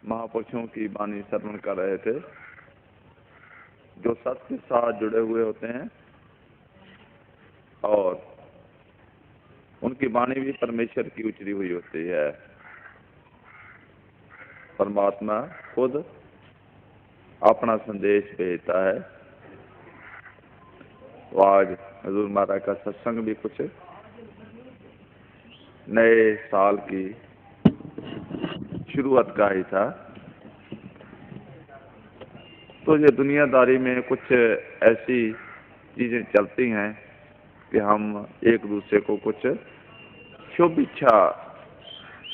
महापुरुषों की वाणी श्रवण कर रहे थे, जो सत्य के साथ जुड़े हुए होते हैं और उनकी वाणी भी परमेश्वर की उचरी हुई होती है। परमात्मा खुद अपना संदेश भेजता है। तो आज हजूर महाराज का सत्संग भी कुछ नए साल की शुरुआत का ही था। तो ये दुनियादारी में कुछ ऐसी चीजें चलती हैं कि हम एक दूसरे को कुछ शुभ इच्छा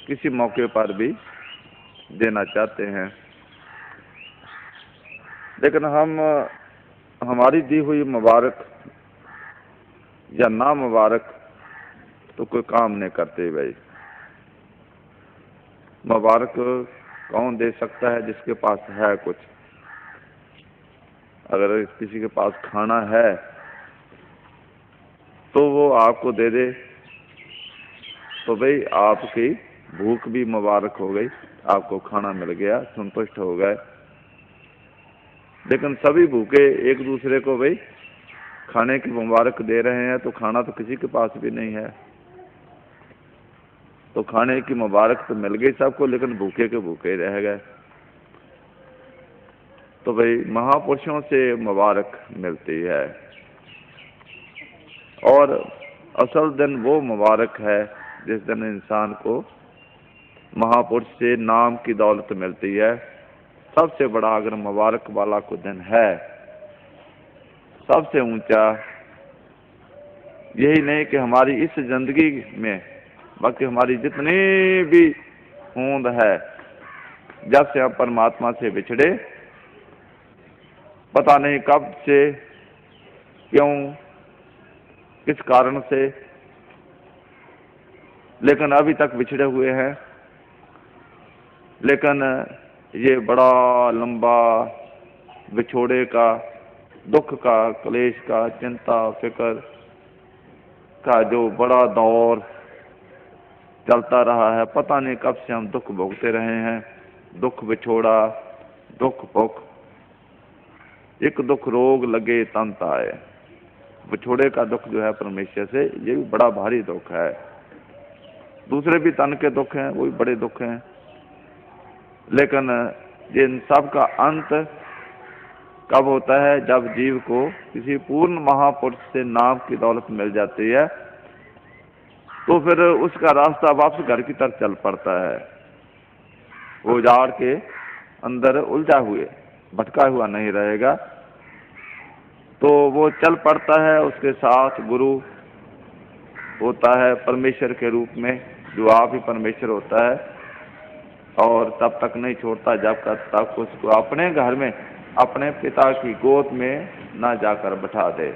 किसी मौके पर भी देना चाहते हैं, लेकिन हम हमारी दी हुई मुबारक या ना मुबारक तो कोई काम नहीं करते भाई। मुबारक कौन दे सकता है? जिसके पास है कुछ। अगर किसी के पास खाना है तो वो आपको दे दे तो भाई आपकी भूख भी मुबारक हो गई, आपको खाना मिल गया, संतुष्ट हो गए। लेकिन सभी भूखे एक दूसरे को भाई खाने की मुबारक दे रहे हैं, तो खाना तो किसी के पास भी नहीं है। तो खाने की मुबारक तो मिल गई सबको, लेकिन भूखे के भूखे रह गए। तो भाई महापुरुषों से मुबारक मिलती है, और असल दिन वो मुबारक है जिस दिन इंसान को महापुरुष से नाम की दौलत मिलती है। सबसे बड़ा अगर मुबारक वाला को दिन है, सबसे ऊंचा यही नहीं कि हमारी इस जिंदगी में, बाकी हमारी जितनी भी होंद है, जब से हम परमात्मा से बिछड़े, पता नहीं कब से, क्यों, किस कारण से, लेकिन अभी तक बिछड़े हुए हैं। लेकिन ये बड़ा लंबा बिछोड़े का, दुख का, क्लेश का, चिंता फिक्र का जो बड़ा दौर चलता रहा है, पता नहीं कब से हम दुख भोगते रहे हैं। दुख बिछोड़ा, दुख भूख, एक दुख रोग लगे तंत आए। बिछोड़े का दुख जो है परमेश्वर से, ये भी बड़ा भारी दुख है। दूसरे भी तन के दुख हैं, वो भी बड़े दुख हैं, लेकिन इन सब का अंत कब होता है? जब जीव को किसी पूर्ण महापुरुष से नाम की दौलत मिल जाती है, तो फिर उसका रास्ता वापस घर की तरफ चल पड़ता है। वो उजाड़ के अंदर उलझा हुए, भटका हुआ नहीं रहेगा। तो वो चल पड़ता है, उसके साथ गुरु होता है परमेश्वर के रूप में, जो आप ही परमेश्वर होता है, और तब तक नहीं छोड़ता जब तक उसको अपने घर में, अपने पिता की गोद में ना जाकर बैठा दे।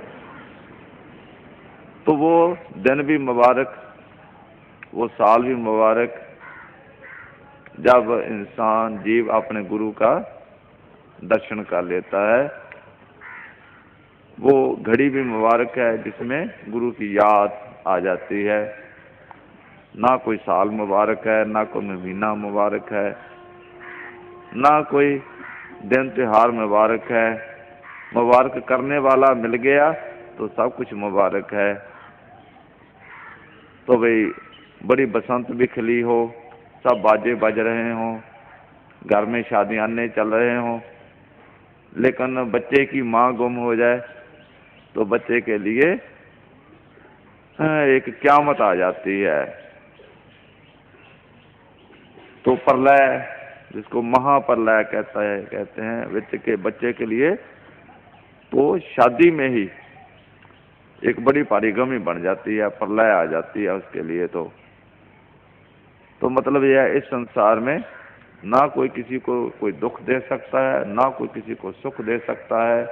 तो वो दिन भी मुबारक, वो साल भी मुबारक, जब इंसान जीव अपने गुरु का दर्शन कर लेता है। वो घड़ी भी मुबारक है जिसमें गुरु की याद आ जाती है। ना कोई साल मुबारक है, ना कोई महीना मुबारक है, ना कोई दिन त्योहार मुबारक है। मुबारक करने वाला मिल गया तो सब कुछ मुबारक है। तो भाई बड़ी बसंत भी खिली हो, सब बाजे बज रहे हों, घर में शादियां चल रहे हों, लेकिन बच्चे की माँ गुम हो जाए तो बच्चे के लिए एक क़यामत आ जाती है। तो प्रलय, जिसको महाप्रलय कहते हैं के बच्चे के लिए, तो शादी में ही एक बड़ी भारी गमी बन जाती है, प्रलय आ जाती है उसके लिए। तो मतलब यह है, इस संसार में ना कोई किसी को कोई दुख दे सकता है, ना कोई किसी को सुख दे सकता है,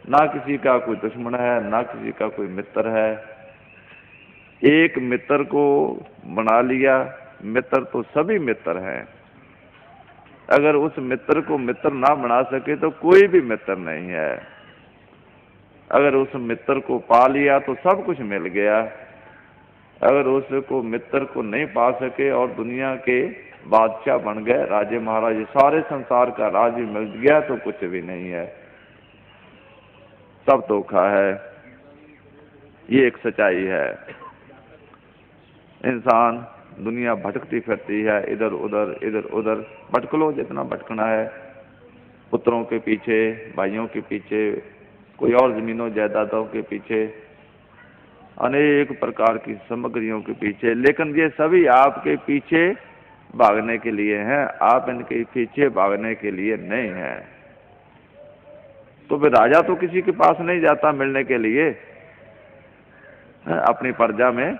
ना किसी का कोई दुश्मन है, ना किसी का कोई मित्र है। एक मित्र को बना लिया, मित्र तो सभी मित्र हैं। अगर उस मित्र को मित्र ना बना सके तो कोई भी मित्र नहीं है। अगर उस मित्र को पा लिया तो सब कुछ मिल गया। अगर उसको मित्र को नहीं पा सके और दुनिया के बादशाह बन गए, राजे महाराजे, सारे संसार का राज भी मिल गया तो कुछ भी नहीं है, सब धोखा है। ये एक सच्चाई है। इंसान दुनिया भटकती फिरती है, इधर उधर भटक लो जितना भटकना है, पुत्रों के पीछे, भाइयों के पीछे, कोई और जमीनों जायदादों के पीछे, अनेक प्रकार की सामग्रियों के पीछे, लेकिन ये सभी आपके पीछे भागने के लिए हैं, आप इनके पीछे भागने के लिए नहीं हैं। तो फिर राजा तो किसी के पास नहीं जाता मिलने के लिए, अपनी प्रजा में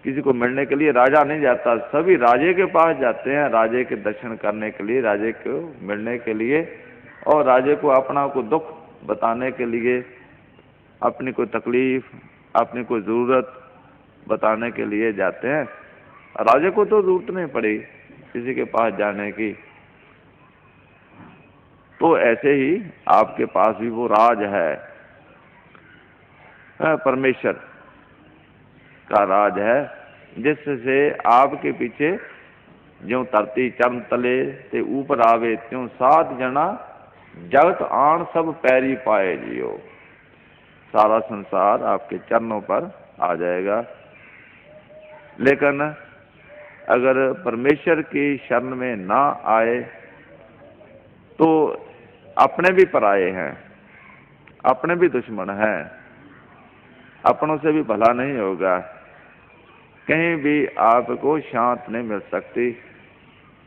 किसी को मिलने के लिए राजा नहीं जाता, सभी राजे के पास जाते हैं, राजे के दर्शन करने के लिए, राजे को मिलने के लिए, और राजे को अपना को दुख बताने के लिए, अपनी कोई तकलीफ, अपनी कोई जरूरत बताने के लिए जाते हैं। राजे को तो जरूरत नहीं पड़ी किसी के पास जाने की। तो ऐसे ही आपके पास भी वो राज है, परमेश्वर का राज है, जिससे आपके पीछे ज्यों धरती चरण तले ते ऊपर आवे, त्यों सात जना जगत आण सब पैरी पाए जियो। सारा संसार आपके चरणों पर आ जाएगा। लेकिन अगर परमेश्वर की शरण में ना आए तो अपने भी पराये हैं, अपने भी दुश्मन हैं, अपनों से भी भला नहीं होगा, कहीं भी आपको शांत नहीं मिल सकती,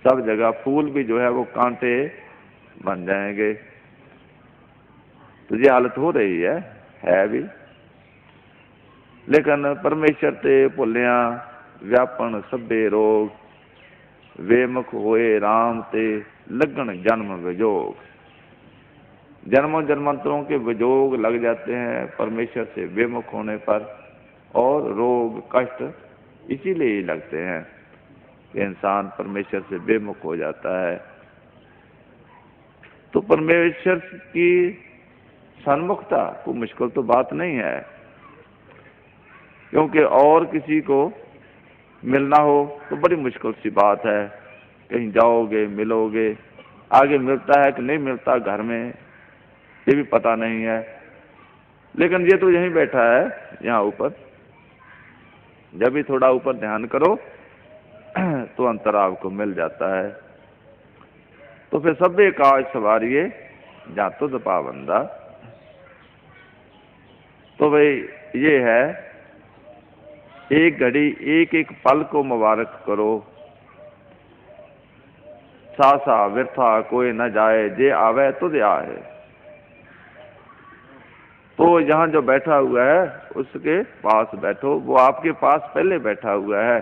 सब जगह फूल भी जो है वो कांटे बन जाएंगे। तो ये हालत हो रही है भी। लेकिन परमेश्वर ते भुलिया व्यापन सभे रोग, वेमुख होए राम ते लगन जन्म विजोग। जन्मों जन्मांतरों के विजोग लग जाते हैं परमेश्वर से वेमुख होने पर, और रोग कष्ट इसीलिए ही लगते हैं कि इंसान परमेश्वर से बेमुख हो जाता है। तो परमेश्वर की सन्मुखता को मुश्किल तो बात नहीं है, क्योंकि और किसी को मिलना हो तो बड़ी मुश्किल सी बात है। कहीं जाओगे, मिलोगे, आगे मिलता है कि नहीं मिलता घर में ये भी पता नहीं है, लेकिन ये तो यहीं बैठा है यहाँ ऊपर। जब भी थोड़ा ऊपर ध्यान करो तो अंतर आपको मिल जाता है। तो फिर सभे काज सवारिये जातो दपा बंदा। तो भाई ये है, एक घड़ी एक एक पल को मुबारक करो, सासा व्यर्था कोई न जाए, जे आवे तुझ आए। तो यहाँ जो बैठा हुआ है उसके पास बैठो, वो आपके पास पहले बैठा हुआ है,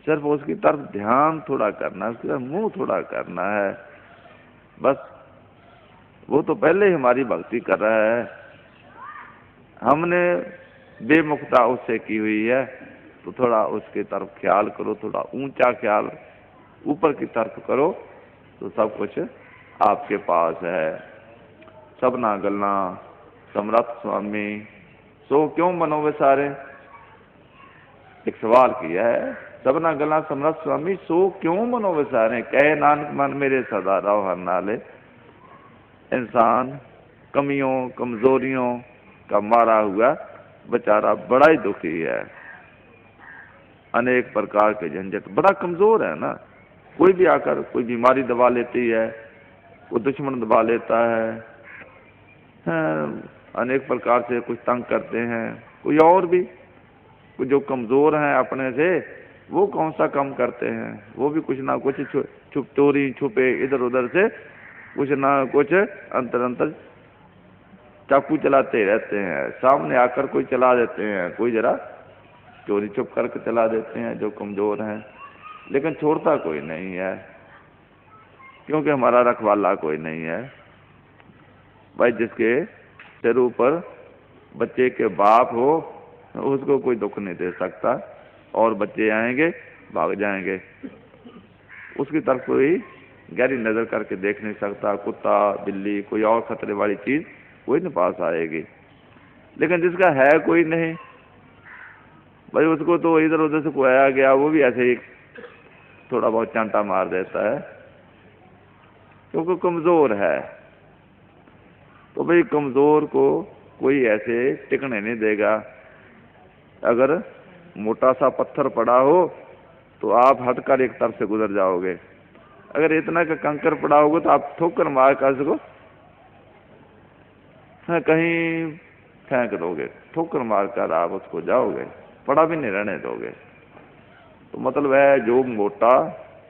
सिर्फ उसकी तरफ ध्यान थोड़ा करना है, उसकी तरफ मुंह थोड़ा करना है, बस। वो तो पहले ही हमारी भक्ति कर रहा है, हमने बेमुखता उससे की हुई है, तो थोड़ा उसके तरफ ख्याल करो, थोड़ा ऊंचा ख्याल ऊपर की तरफ करो, तो सब कुछ आपके पास है। सबना गलना समर्थ स्वामी सो क्यों मनो विसारे। एक सवाल किया है, सबना गला समर्थ स्वामी सो क्यों मनो विसारे, कहे नानक मन मेरे सदा रहो हर नाले। इंसान कमियों कमजोरियों का मारा हुआ बेचारा बड़ा ही दुखी है, अनेक प्रकार के झंझट, बड़ा कमजोर है ना। कोई भी आकर कोई बीमारी दबा लेती है, कोई दुश्मन दबा लेता है, अनेक प्रकार से कुछ तंग करते हैं, कोई और भी कुछ जो कमजोर हैं अपने से, वो कौन सा कम करते हैं, वो भी कुछ ना कुछ छुप चोरी छुपे इधर उधर से कुछ ना कुछ अंतर चाकू चलाते रहते हैं, सामने आकर कोई चला देते हैं, कोई जरा चोरी छुप करके चला देते हैं जो कमजोर हैं, लेकिन छोड़ता कोई नहीं है, क्योंकि हमारा रखवाला कोई नहीं है। भाई जिसके सिर ऊपर बच्चे के बाप हो उसको कोई दुख नहीं दे सकता, और बच्चे आएंगे भाग जाएंगे, उसकी तरफ कोई गहरी नजर करके देख नहीं सकता, कुत्ता बिल्ली कोई और खतरे वाली चीज कोई नहीं पास आएगी। लेकिन जिसका है कोई नहीं, भाई उसको तो इधर उधर से कोई आया गया वो भी ऐसे ही थोड़ा बहुत चांटा मार देता है, क्योंकि कमजोर है। तो भाई कमजोर को कोई ऐसे टिकने नहीं देगा। अगर मोटा सा पत्थर पड़ा हो तो आप हटकर एक तरफ से गुजर जाओगे, अगर इतना का कंकर पड़ा होगा तो आप ठोकर मार कर उसको कहीं फेंक दोगे, ठोकर मार कर आप उसको जाओगे, पड़ा भी नहीं रहने दोगे। तो मतलब है जो मोटा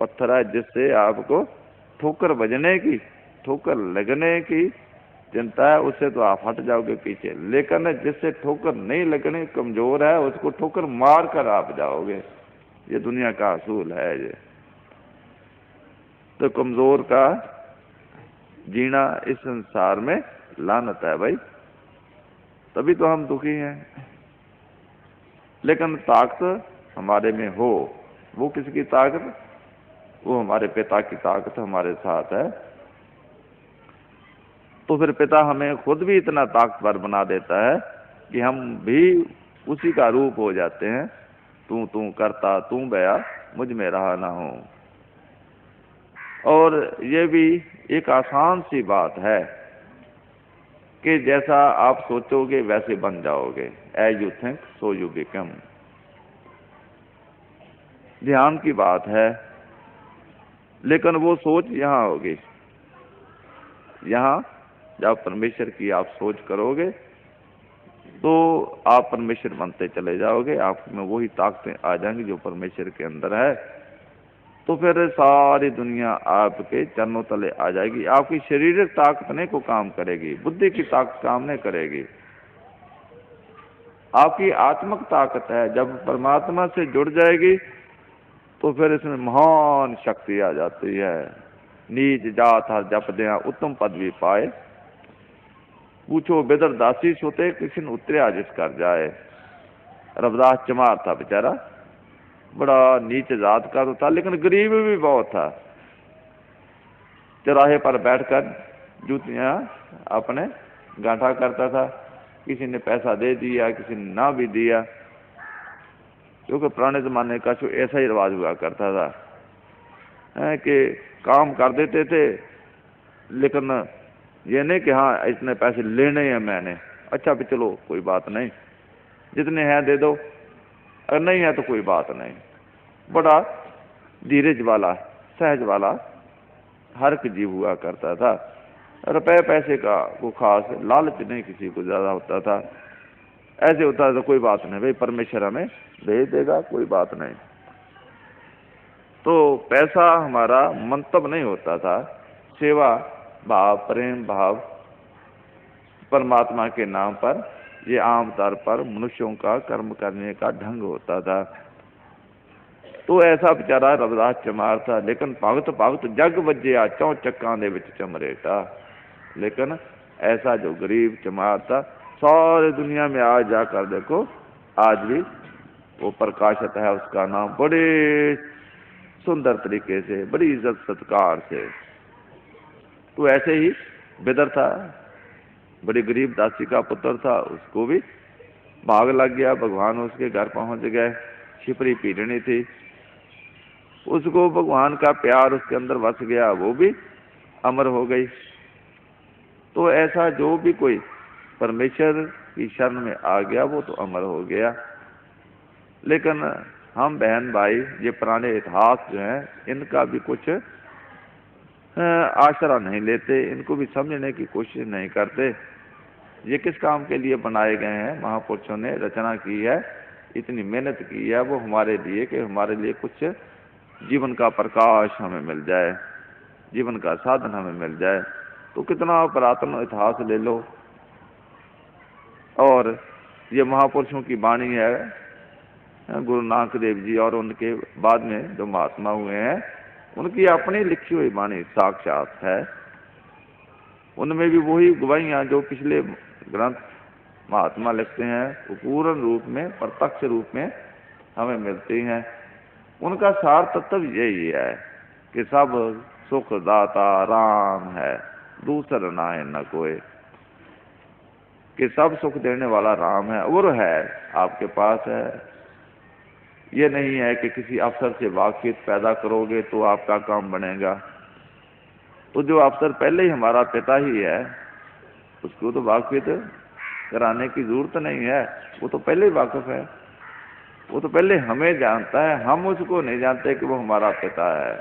पत्थर है जिससे आपको ठोकर बजने की, ठोकर लगने की चिंता है, उससे तो आप हट जाओगे पीछे। लेकिन जिससे ठोकर नहीं लगने, कमजोर है, उसको ठोकर मार कर आप जाओगे। ये दुनिया का असूल है ये। तो कमजोर का जीना इस संसार में लानत है भाई, तभी तो हम दुखी हैं। लेकिन ताकत हमारे में हो, वो किसकी ताकत? वो हमारे पिता की ताकत हमारे साथ है। तो फिर पिता हमें खुद भी इतना ताकतवर बना देता है कि हम भी उसी का रूप हो जाते हैं। तू तू करता तू बया, मुझ में रहा ना हो। और ये भी एक आसान सी बात है कि जैसा आप सोचोगे वैसे बन जाओगे। As you think so you become. ध्यान की बात है, लेकिन वो सोच यहाँ होगी। यहाँ जब परमेश्वर की आप सोच करोगे तो आप परमेश्वर बनते चले जाओगे, आप में वही ताकतें आ जाएंगी जो परमेश्वर के अंदर है। तो फिर सारी दुनिया आपके चरणों तले आ जाएगी। आपकी शारीरिक ताकत नहीं को काम करेगी, बुद्धि की ताकत काम नहीं करेगी, आपकी आत्मिक ताकत है। जब परमात्मा से जुड़ जाएगी तो फिर इसमें महान शक्ति आ जाती है। नीच जात हर जप दिया उत्तम पदवी पाए, पूछो बेदर दासी सोते किसी ने उतरिया जिस कर जाए। रविदास चमार था बेचारा, बड़ा नीच जात का तो था, लेकिन गरीब भी बहुत था। चौराहे पर बैठकर जूतियां अपने गांठा करता था। किसी ने पैसा दे दिया, किसी ने ना भी दिया, क्योंकि पुराने जमाने का जो ऐसा ही रिवाज हुआ करता था कि काम कर देते थे, लेकिन ये नहीं कि हाँ इतने पैसे लेने हैं मैंने, अच्छा भी चलो कोई बात नहीं, जितने हैं दे दो, अगर नहीं है तो कोई बात नहीं। बड़ा धीरज वाला, सहज वाला हर एक जीव हुआ करता था। रुपए पैसे का वो खास लालच नहीं किसी को ज्यादा होता था। ऐसे होता था तो कोई बात नहीं भाई, परमेश्वर हमें भेज देगा, कोई बात नहीं। तो पैसा हमारा मंतव्य नहीं होता था। सेवा भाव, प्रेम भाव परमात्मा के नाम पर, ये आमतौर पर मनुष्यों का कर्म करने का ढंग होता था। तो ऐसा बेचारा रविदास चमार था, लेकिन भगत भगत जग वज्जिया चौ चक्कां दे विच चमरेटा। लेकिन ऐसा जो गरीब चमार था, सारी दुनिया में आज जाकर देखो, आज भी वो प्रकाशित है उसका नाम, बड़े सुंदर तरीके से, बड़ी इज्जत सत्कार से। तो ऐसे ही बेदर था, बड़ी गरीब दासी का पुत्र था, उसको भी भाग लग गया, भगवान उसके घर पहुंच गए। छिपरी पीड़नी थी, उसको भगवान का प्यार उसके अंदर बस गया, वो भी अमर हो गई। तो ऐसा जो भी कोई परमेश्वर की शरण में आ गया वो तो अमर हो गया। लेकिन हम बहन भाई ये पुराने इतिहास जो हैं इनका भी कुछ आसरा नहीं लेते, इनको भी समझने की कोशिश नहीं करते। ये किस काम के लिए बनाए गए हैं? महापुरुषों ने रचना की है, इतनी मेहनत की है वो हमारे लिए, कि हमारे लिए कुछ जीवन का प्रकाश हमें मिल जाए, जीवन का साधन हमें मिल जाए। तो कितना पुरातन इतिहास ले लो, और ये महापुरुषों की वाणी है, गुरु नानक देव जी और उनके बाद में जो महात्मा हुए हैं उनकी अपनी लिखी हुई वाणी साक्षात है। उनमें भी वही गवाहियां जो पिछले ग्रंथ महात्मा लिखते हैं वो पूर्ण रूप में, प्रत्यक्ष रूप में हमें मिलती हैं। उनका सार तत्व यही है कि सब सुख दाता राम है, दूसर ना है न कोई, कि सब सुख देने वाला राम है, और है आपके पास है। ये नहीं है कि किसी अफसर से वाकिफ पैदा करोगे तो आपका काम बनेगा। तो जो अफसर पहले ही हमारा पिता ही है, उसको तो वाकिफ कराने की जरूरत नहीं है, वो तो पहले ही वाकिफ है, वो तो पहले हमें जानता है, हम उसको नहीं जानते कि वो हमारा पिता है।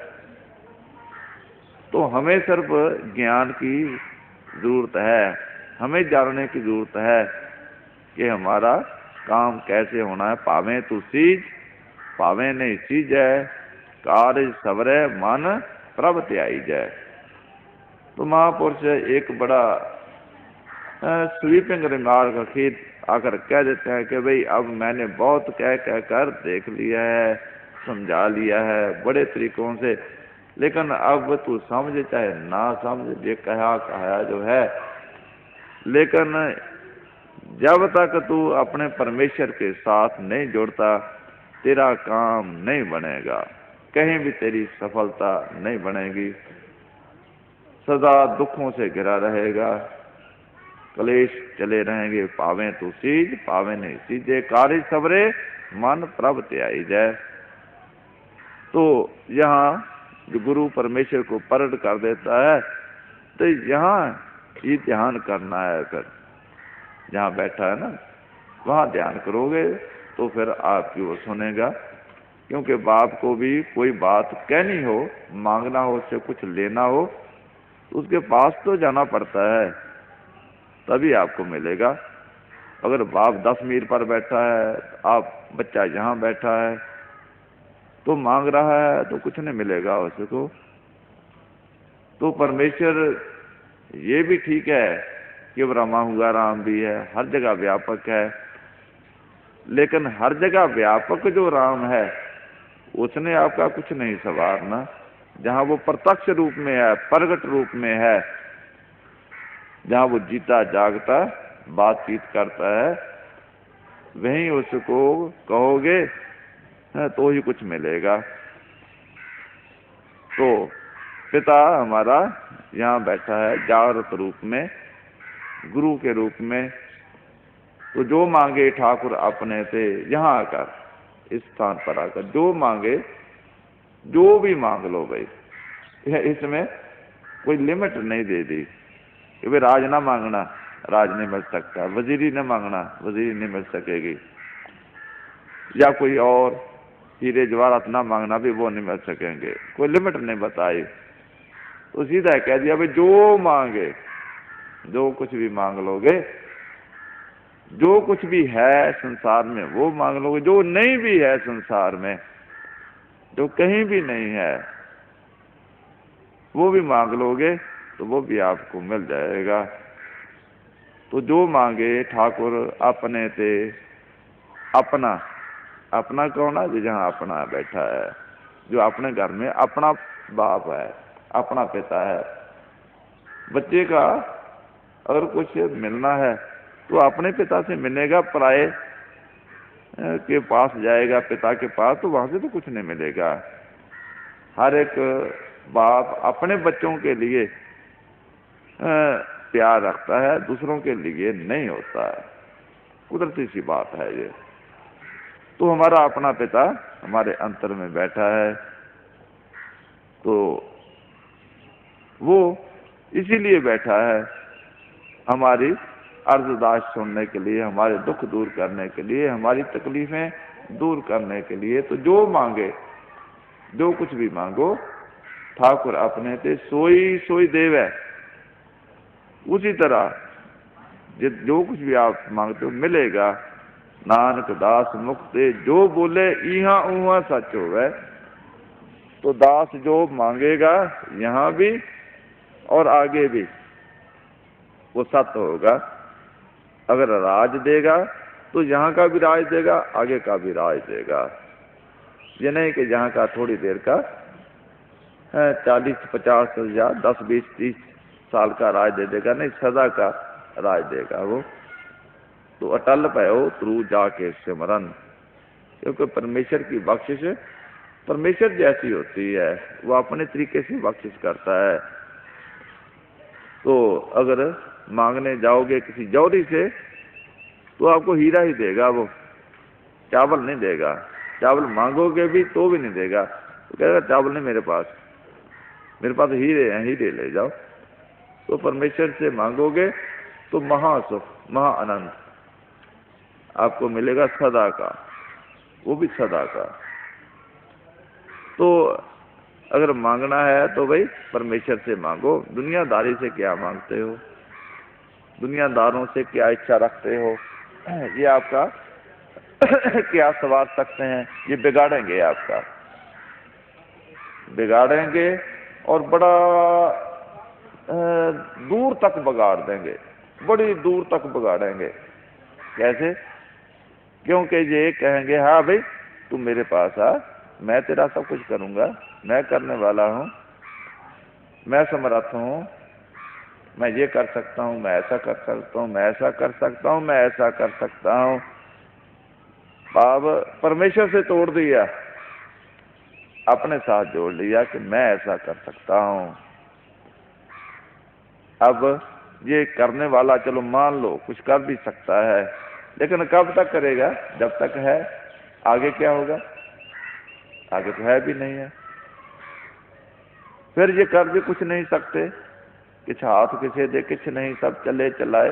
तो हमें सिर्फ ज्ञान की जरूरत है, हमें जानने की जरूरत है कि हमारा काम कैसे होना है। पावे तू सीज पावे नहीं सीजै, कार्य सवरै मन प्रभ त्याई जय। तो महापुरुष एक बड़ा स्वीपिंग रिमार्क आखिर आकर कह देते हैं कि भाई अब मैंने बहुत कह कह कर देख लिया है, समझा लिया है बड़े तरीकों से, लेकिन अब तू समझ चाहे ना समझ, ये कहा जो है, लेकिन जब तक तू अपने परमेश्वर के साथ नहीं जुड़ता तेरा काम नहीं बनेगा, कहीं भी तेरी सफलता नहीं बनेगी, सदा दुखों से घिरा रहेगा, कलेश चले रहेंगे। पावे तो सीज पावे नहीं सीजे, कार्य सबरे मन प्रभ त्याई जय। तो यहाँ जो गुरु परमेश्वर को प्रकट कर देता है, तो यहाँ ये ध्यान करना है। फिर जहाँ बैठा है ना, वहाँ ध्यान करोगे तो फिर आपकी वो सुनेगा। क्योंकि बाप को भी कोई बात कहनी हो, मांगना हो, उससे कुछ लेना हो, तो उसके पास तो जाना पड़ता है, तभी आपको मिलेगा। अगर बाप 10 मील पर बैठा है, आप बच्चा यहाँ बैठा है, तो मांग रहा है तो कुछ नहीं मिलेगा उसको। तो परमेश्वर ये भी ठीक है कि ब्रह्मा हुआ राम भी है, हर जगह व्यापक है, लेकिन हर जगह व्यापक जो राम है उसने आपका कुछ नहीं संवारना। जहाँ वो प्रत्यक्ष रूप में है, प्रगट रूप में है, जहाँ वो जीता जागता बातचीत करता है, वहीं उसको कहोगे तो ही कुछ मिलेगा। तो पिता हमारा यहाँ बैठा है जागृत रूप में, गुरु के रूप में। तो जो मांगे ठाकुर अपने से, यहाँ आकर इस स्थान पर आकर जो मांगे, जो भी मांग लो भाई, इसमें कोई लिमिट नहीं दे दी कि भाई राज ना मांगना, राज नहीं मिल सकता, वजीरी न मांगना, वजीरी नहीं मिल सकेगी, या कोई और हीरे जवाहरात ना मांगना भी वो नहीं मिल सकेंगे, कोई लिमिट नहीं बताई। तो सीधा कह दिया भाई जो मांगे, जो कुछ भी मांग लोगे, जो कुछ भी है संसार में वो मांग लोगे, जो नहीं भी है संसार में, जो कहीं भी नहीं है, वो भी मांग लोगे तो वो भी आपको मिल जाएगा। तो जो मांगे ठाकुर अपने से, अपना, अपना कौन है? जो जहाँ अपना बैठा है, जो अपने घर में अपना बाप है, अपना पिता है। बच्चे का अगर कुछ मिलना है तो अपने पिता से मिलेगा, पराये के पास जाएगा पिता के पास तो वहां से तो कुछ नहीं मिलेगा। हर एक बाप अपने बच्चों के लिए प्यार रखता है, दूसरों के लिए नहीं होता है, कुदरती सी बात है ये। तो हमारा अपना पिता हमारे अंतर में बैठा है, तो वो इसीलिए बैठा है हमारी अर्जदास सुनने के लिए, हमारे दुख दूर करने के लिए, हमारी तकलीफें दूर करने के लिए। तो जो मांगे, जो कुछ भी मांगो ठाकुर अपने ते सोई सोई देव है। उसी तरह जो कुछ भी आप मांगते हो मिलेगा। नानक दास मुक्ते जो बोले इहा उहा सच होवे। तो दास जो मांगेगा यहाँ भी और आगे भी वो सत्य होगा। अगर राज देगा तो यहाँ का भी राज देगा, आगे का भी राज देगा। ये नहीं कि यहाँ का थोड़ी देर का 40-50 या 10-20-30 साल का राज दे देगा, नहीं, सदा का राज देगा वो। तो अटल भयो ध्रुव जाके सिमरन, क्योंकि परमेश्वर की बख्शिश परमेश्वर जैसी होती है, वो अपने तरीके से बख्शिश करता है। तो अगर मांगने जाओगे किसी जौहरी से तो आपको हीरा ही देगा, वो चावल नहीं देगा। चावल मांगोगे भी तो भी नहीं देगा। तो कहेगा चावल नहीं मेरे पास हीरे हैं, हीरे ले जाओ। तो परमेश्वर से मांगोगे तो महासुख, महाआनंद आपको मिलेगा, सदा का, वो भी सदा का। तो अगर मांगना है तो भाई परमेश्वर से मांगो। दुनियादारी से क्या मांगते हो, दुनियादारों से क्या इच्छा रखते हो, ये आपका क्या सवार सकते हैं, ये बिगाड़ेंगे, आपका बिगाड़ेंगे और बड़ा दूर तक बिगाड़ देंगे, बड़ी दूर तक बिगाड़ेंगे। कैसे? क्योंकि ये कहेंगे हाँ भाई तू मेरे पास आ, मैं तेरा सब कुछ करूंगा, मैं करने वाला हूं, मैं समर्थ हूं, मैं ये कर सकता हूं, मैं ऐसा कर सकता हूं, मैं ऐसा कर सकता हूं, मैं ऐसा कर सकता हूं। अब परमेश्वर से तोड़ दिया, अपने साथ जोड़ लिया कि मैं ऐसा कर सकता हूं। अब ये करने वाला चलो मान लो कुछ कर भी सकता है, लेकिन कब तक करेगा? जब तक है। आगे क्या होगा? आगे तो है भी नहीं है। फिर ये कर भी कुछ नहीं सकते, किछ हाथ किसे दे किछ नहीं, सब चले चलाए।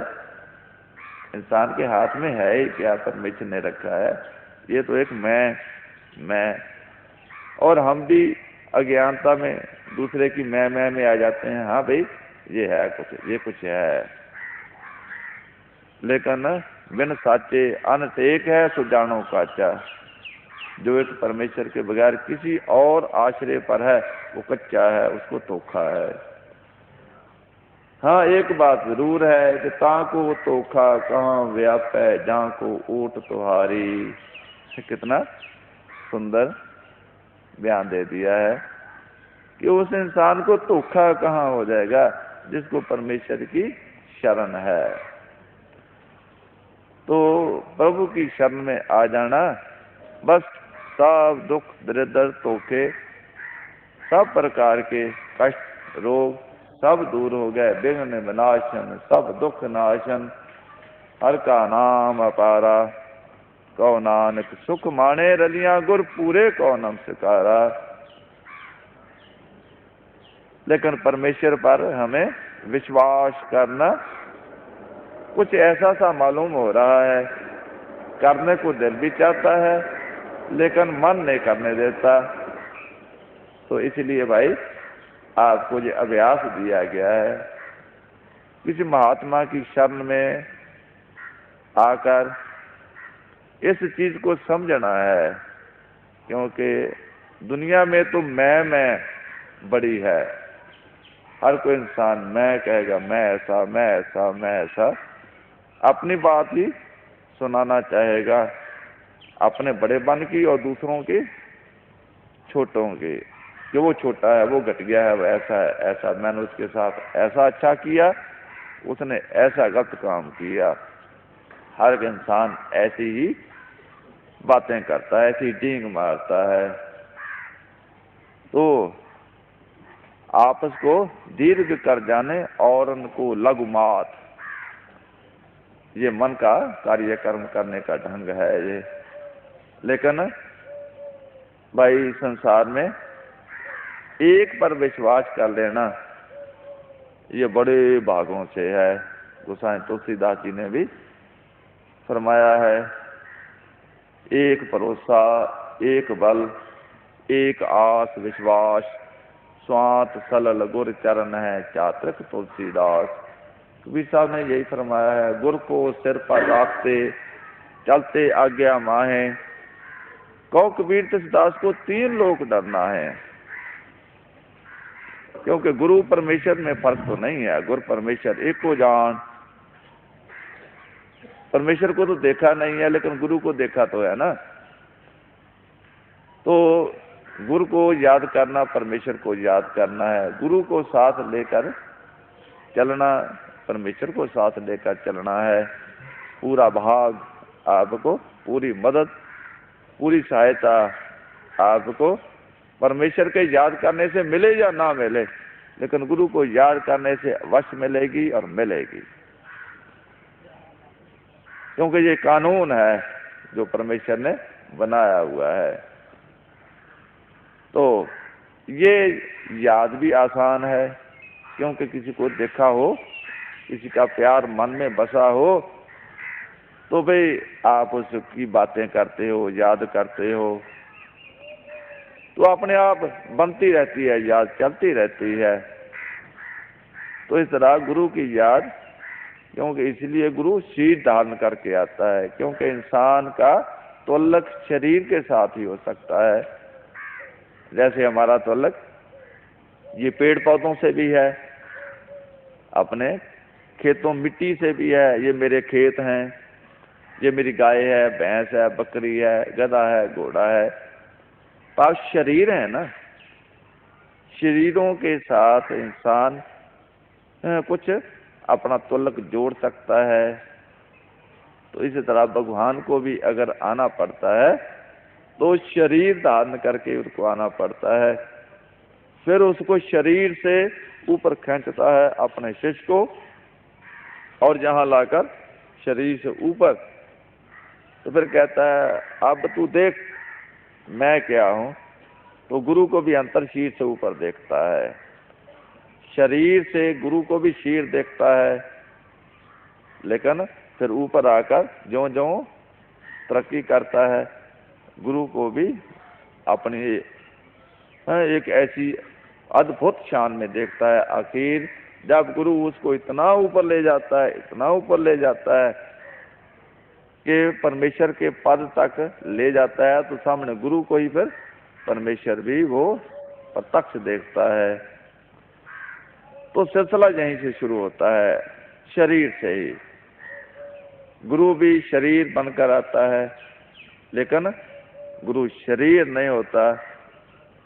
इंसान के हाथ में है ही क्या परमेश्वर ने रखा है? ये तो एक मैं और हम भी अज्ञानता में दूसरे की मैं में आ जाते हैं। हाँ भाई ये है कुछ, ये कुछ है, लेकिन बिन साचे अनंत एक है सुजानो काचा। जो एक परमेश्वर के बगैर किसी और आश्रय पर है वो कच्चा है, उसको धोखा है। हाँ एक बात जरूर है कि ताको धोखा कहाँ व्याप है, जहाँ को ऊट तुहारी। कितना सुंदर बयान दे दिया है कि उस इंसान को धोखा कहाँ हो जाएगा जिसको परमेश्वर की शरण है। तो प्रभु की शरण में आ जाना, बस सब दुख दरिद्र धोखे, सब प्रकार के कष्ट रोग सब दूर हो गए। विघ्न विनाशन सब दुख नाशन, हर का नाम अपारा, कौ नानक सुख माने रलियां गुर पूरे कौ नमस्कारा। लेकिन परमेश्वर पर हमें विश्वास करना कुछ ऐसा सा मालूम हो रहा है, करने को दिल भी चाहता है लेकिन मन नहीं करने देता। तो इसलिए भाई आपको ये अभ्यास दिया गया है, किसी महात्मा की शरण में आकर इस चीज को समझना है। क्योंकि दुनिया में तो मैं बड़ी है, हर कोई इंसान मैं कहेगा, मैं ऐसा मैं ऐसा मैं ऐसा, अपनी बात ही सुनाना चाहेगा, अपने बड़ेपन की और दूसरों की छोटों की, कि वो छोटा है, वो घटिया है, वो ऐसा है ऐसा, मैंने उसके साथ ऐसा अच्छा किया, उसने ऐसा गलत काम किया। हर इंसान ऐसी ही बातें करता है, ऐसी डींग मारता है। तो आपस को दीर्घ कर जाने और उनको लघु मात, ये मन का कार्यक्रम करने का ढंग है ये। लेकिन भाई संसार में एक पर विश्वास कर लेना ये बड़े भागों से है। गोसाई तुलसीदास जी ने भी फरमाया है, एक भरोसा एक बल एक आस विश्वास, स्वांत सलल गुर चरण है चातक तुलसीदास। कबीर साहब ने यही फरमाया है, गुर को सिर पर रखते चलते आज्ञा माहे, कहो कबीर तुलसीदास को तीन लोग डरना है। क्योंकि गुरु परमेश्वर में फर्क तो नहीं है, गुरु परमेश्वर एक को जान। परमेश्वर को तो देखा नहीं है लेकिन गुरु को देखा तो है ना। तो गुरु को याद करना, परमेश्वर को याद करना है, गुरु को साथ लेकर चलना, परमेश्वर को साथ लेकर चलना है। पूरा भाग आपको, पूरी मदद पूरी सहायता आपको परमेश्वर के याद करने से मिले या ना मिले, लेकिन गुरु को याद करने से अवश्य मिलेगी और मिलेगी। क्योंकि ये कानून है जो परमेश्वर ने बनाया हुआ है। तो ये याद भी आसान है, क्योंकि किसी को देखा हो, किसी का प्यार मन में बसा हो, तो भाई आप उसकी बातें करते हो, याद करते हो, तो अपने आप बनती रहती है, याद चलती रहती है। तो इस तरह गुरु की याद, क्योंकि इसलिए गुरु शीर धारण करके आता है, क्योंकि इंसान का तोल्लक शरीर के साथ ही हो सकता है। जैसे हमारा तोल्लक ये पेड़ पौधों से भी है, अपने खेतों मिट्टी से भी है, ये मेरे खेत हैं, ये मेरी गाय है, भैंस है, बकरी है, गधा है, घोड़ा है। तो शरीर है ना, शरीरों के साथ इंसान कुछ अपना तोल्लक जोड़ सकता है। तो इसी तरह भगवान को भी अगर आना पड़ता है तो शरीर धारण करके उसको आना पड़ता है, फिर उसको शरीर से ऊपर खींचता है अपने शिष्य को, और जहां लाकर शरीर से ऊपर, तो फिर कहता है अब तू देख मैं क्या हूं। तो गुरु को भी अंतर शीर से ऊपर देखता है, शरीर से गुरु को भी शीर देखता है, लेकिन फिर ऊपर आकर ज्यों ज्यों तरक्की करता है, गुरु को भी अपनी एक ऐसी अद्भुत शान में देखता है। आखिर जब गुरु उसको इतना ऊपर ले जाता है, इतना ऊपर ले जाता है कि परमेश्वर के पद तक ले जाता है, तो सामने गुरु को ही फिर परमेश्वर भी वो प्रत्यक्ष देखता है। तो सिलसिला यहीं से शुरू होता है, शरीर से ही। गुरु भी शरीर बनकर आता है, लेकिन गुरु शरीर नहीं होता,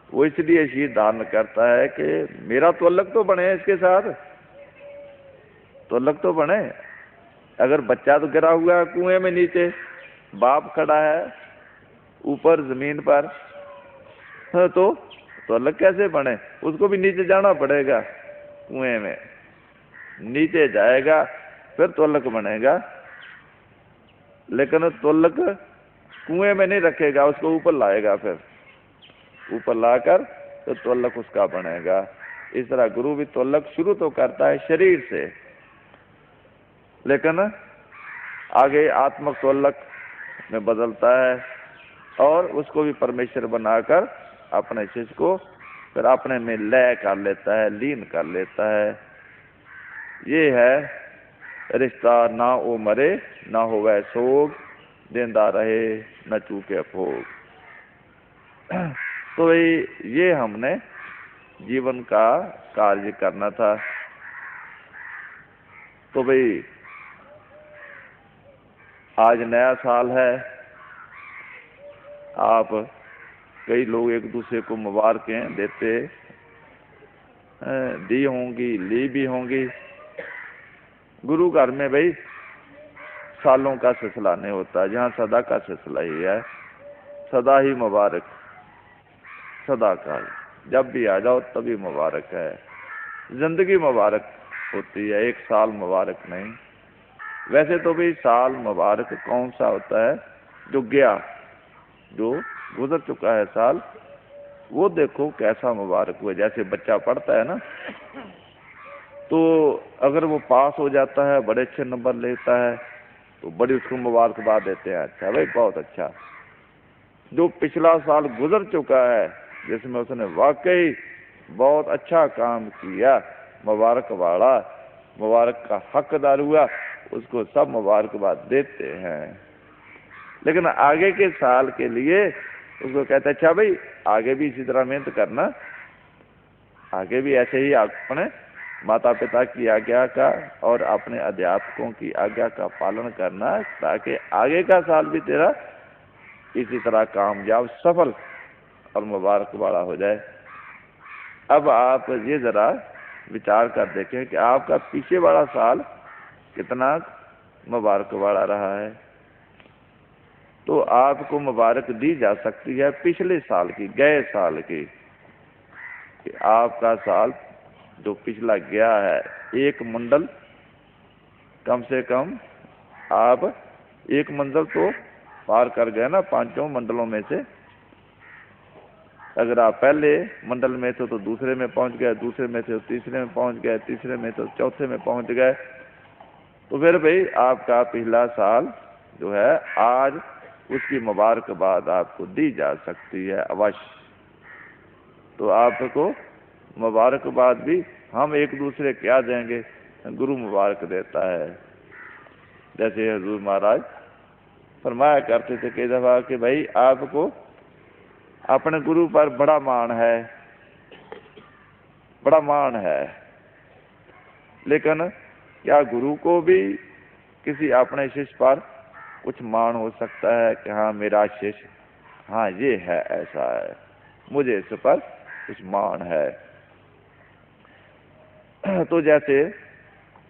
वो इसलिए शीर धारण करता है कि मेरा तोल्लक तो बने इसके साथ, तोल्लक तो बने। अगर बच्चा तो गिरा हुआ है कुएं में नीचे, बाप खड़ा है ऊपर जमीन पर, तो तोल्लक कैसे बने? उसको भी नीचे जाना पड़ेगा, कुएं में नीचे जाएगा फिर तोल्लक बनेगा। लेकिन तोल्लक कुएं में नहीं रखेगा, उसको ऊपर लाएगा, फिर ऊपर लाकर तो तोल्लक उसका बनेगा। इस तरह गुरु भी तोल्लक शुरू तो करता है शरीर से, लेकिन आगे आत्मक तोल्लक में बदलता है, और उसको भी परमेश्वर बनाकर अपने शिष्य को फिर अपने में लय कर लेता है, लीन कर लेता है। ये है रिश्ता, ना ओ मरे ना होवे सोग, देंदा रहे न चूके भोग। तो ये हमने जीवन का कार्य करना था। तो भाई आज नया साल है, आप कई लोग एक दूसरे को मुबारकें देते दी होंगी, ली भी होंगी। गुरु घर में भाई सालों का सिलसिला नहीं होता, जहाँ सदा का सिलसिला ही है, सदा ही मुबारक, सदा का, जब भी आ जाओ तभी मुबारक है। जिंदगी मुबारक होती है, एक साल मुबारक नहीं। वैसे तो भाई साल मुबारक कौन सा होता है? जो गया, जो गुजर चुका है साल, वो देखो कैसा मुबारक हुआ। जैसे बच्चा पढ़ता है ना, तो अगर वो पास हो जाता है, बड़े अच्छे नंबर लेता है, तो बड़ी उसको मुबारकबाद देते हैं, अच्छा भाई बहुत अच्छा। जो पिछला साल गुजर चुका है, जिसमें उसने वाकई बहुत अच्छा काम किया, मुबारक वाला, मुबारक का हकदार हुआ, उसको सब मुबारकबाद देते हैं। लेकिन आगे के साल के लिए उसको कहते हैं अच्छा भाई आगे भी इसी तरह मेहनत करना, आगे भी ऐसे ही अपने माता पिता की आज्ञा का और अपने अध्यापकों की आज्ञा का पालन करना, ताकि आगे का साल भी तेरा इसी तरह कामयाब, सफल और मुबारक वाला हो जाए। अब आप ये जरा विचार कर देखें कि आपका पीछे वाला साल कितना मुबारक वाला रहा है। तो आपको मुबारक दी जा सकती है पिछले साल की, गए साल की, कि आपका साल जो पिछला गया है, एक मंडल कम से कम आप एक मंजिल तो पार कर गए ना 5 मंडलों में से। अगर आप पहले मंडल में थे तो दूसरे में पहुंच गए, दूसरे में थे तो तीसरे में पहुंच गए, तीसरे में तो चौथे में पहुंच गए, तो फिर भाई आपका पिछला साल जो है आज उसकी मुबारकबाद आपको दी जा सकती है अवश्य। तो आपको मुबारकबाद भी हम एक दूसरे क्या देंगे, गुरु मुबारक देता है। जैसे हजूर महाराज फरमाया करते थे कई दफा कि भाई आपको अपने गुरु पर बड़ा मान है, बड़ा मान है, लेकिन क्या गुरु को भी किसी अपने शिष्य पर कुछ मान हो सकता है कि हाँ मेरा शिष्य, हाँ ये है, ऐसा है, मुझे इस पर कुछ मान है। तो जैसे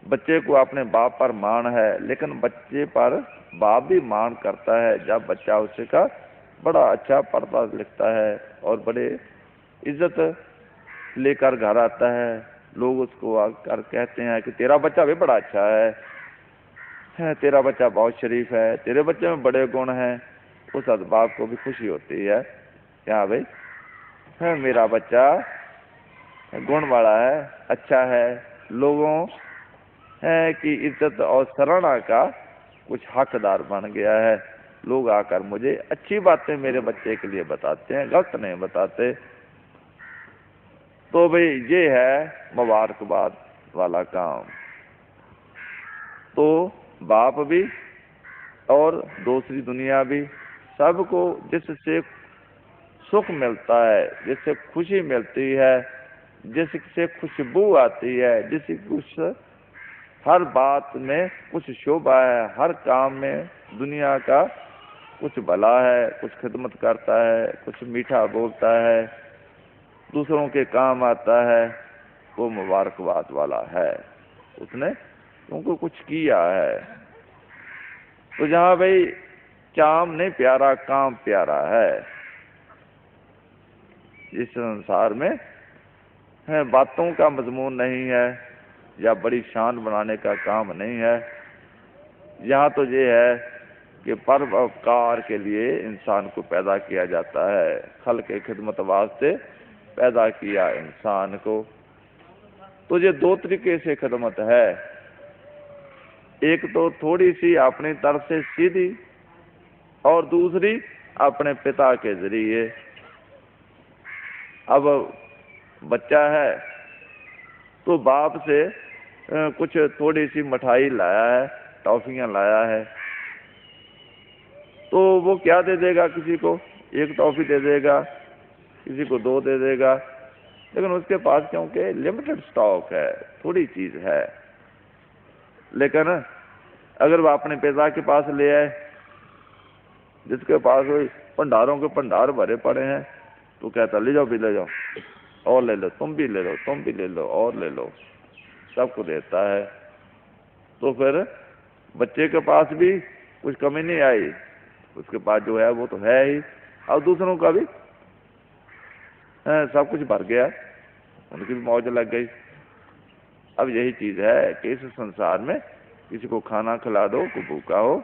बच्चे को अपने बाप पर मान है, लेकिन बच्चे पर बाप भी मान करता है जब बच्चा उसका बड़ा अच्छा पढ़ता लिखता है और बड़े इज्जत लेकर घर आता है। लोग उसको आकर कहते हैं कि तेरा बच्चा भी बड़ा अच्छा है, तेरा बच्चा बहुत शरीफ है, तेरे बच्चे में बड़े गुण हैं। उस बाप को भी खुशी होती है कि हाँ भाई है मेरा बच्चा गुण वाला है, अच्छा है, लोगों की इज्जत और सराहना का कुछ हकदार बन गया है। लोग आकर मुझे अच्छी बातें मेरे बच्चे के लिए बताते हैं, गलत नहीं बताते। तो भाई ये है मुबारकबाद वाला काम। तो बाप भी और दूसरी दुनिया भी सबको जिससे सुख मिलता है, जिससे खुशी मिलती है, जिससे खुशबू आती है, जिससे कुछ हर बात में कुछ शोभा है, हर काम में दुनिया का कुछ भला है, कुछ खिदमत करता है, कुछ मीठा बोलता है, दूसरों के काम आता है, वो मुबारकबाद वाला है, उसने उनको कुछ किया है। तो जहाँ भाई काम नहीं प्यारा, काम प्यारा है। इस संसार में है बातों का मजमून नहीं है या बड़ी शान बनाने का काम नहीं है। यहाँ तो ये है कि परोपकार के लिए इंसान को पैदा किया जाता है, खल के खिदमत वास्ते पैदा किया इंसान को। तो ये दो तरीके से खिदमत है, एक तो थोड़ी सी अपनी तरफ से सीधी और दूसरी अपने पिता के जरिए। अब बच्चा है तो बाप से कुछ थोड़ी सी मिठाई लाया है, टॉफियां लाया है, तो वो क्या दे देगा, किसी को एक टॉफी दे देगा, किसी को 2 दे देगा, लेकिन उसके पास क्योंकि लिमिटेड स्टॉक है, थोड़ी चीज है। लेकिन अगर वो अपने पिता के पास ले आए जिसके पास भंडारों के भंडार भरे पड़े हैं, तो कहता ले जाओ भी ले जाओ, और ले लो, तुम भी ले लो, तुम भी ले लो, और ले लो, सबको देता है। तो फिर बच्चे के पास भी कुछ कमी नहीं आई, उसके पास जो है वो तो है ही, और दूसरों का भी सब कुछ भर गया, उनकी भी मौज लग गई। अब यही चीज है कि इस संसार में किसी को खाना खिला दो, कोई भूखा हो,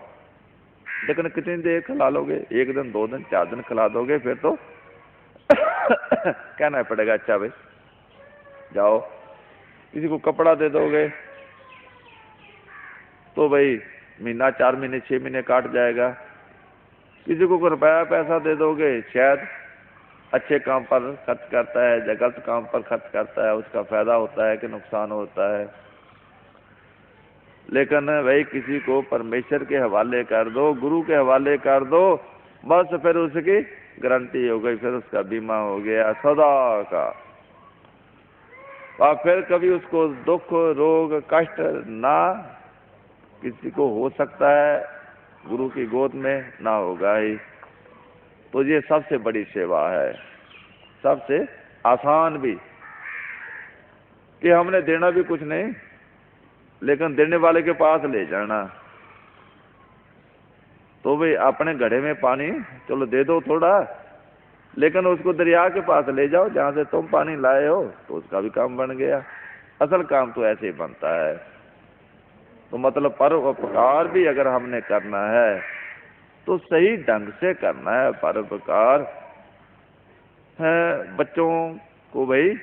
लेकिन कितनी देर खिला लोगे, 1 दिन 2 दिन 4 दिन खिला दोगे, फिर तो कहना पड़ेगा अच्छा भाई जाओ। किसी को कपड़ा दे दोगे तो भाई महीना 4 महीने 6 महीने काट जाएगा। किसी को रुपया पैसा दे दोगे, शायद अच्छे काम पर खर्च करता है या गलत काम पर खर्च करता है, उसका फायदा होता है कि नुकसान होता है। लेकिन भाई किसी को परमेश्वर के हवाले कर दो, गुरु के हवाले कर दो, बस फिर उसकी गारंटी हो गई, फिर उसका बीमा हो गया सदा का। और फिर कभी उसको दुख रोग कष्ट ना किसी को हो सकता है, गुरु की गोद में ना होगा ही। तो ये सबसे बड़ी सेवा है, सबसे आसान भी, कि हमने देना भी कुछ नहीं, लेकिन देने वाले के पास ले जाना। तो भाई अपने घड़े में पानी चलो दे दो थोड़ा, लेकिन उसको दरिया के पास ले जाओ जहां से तुम पानी लाए हो, तो उसका भी काम बन गया। असल काम तो ऐसे ही बनता है। तो मतलब परोपकार भी अगर हमने करना है तो सही ढंग से करना है परोपकार। है बच्चों को भाई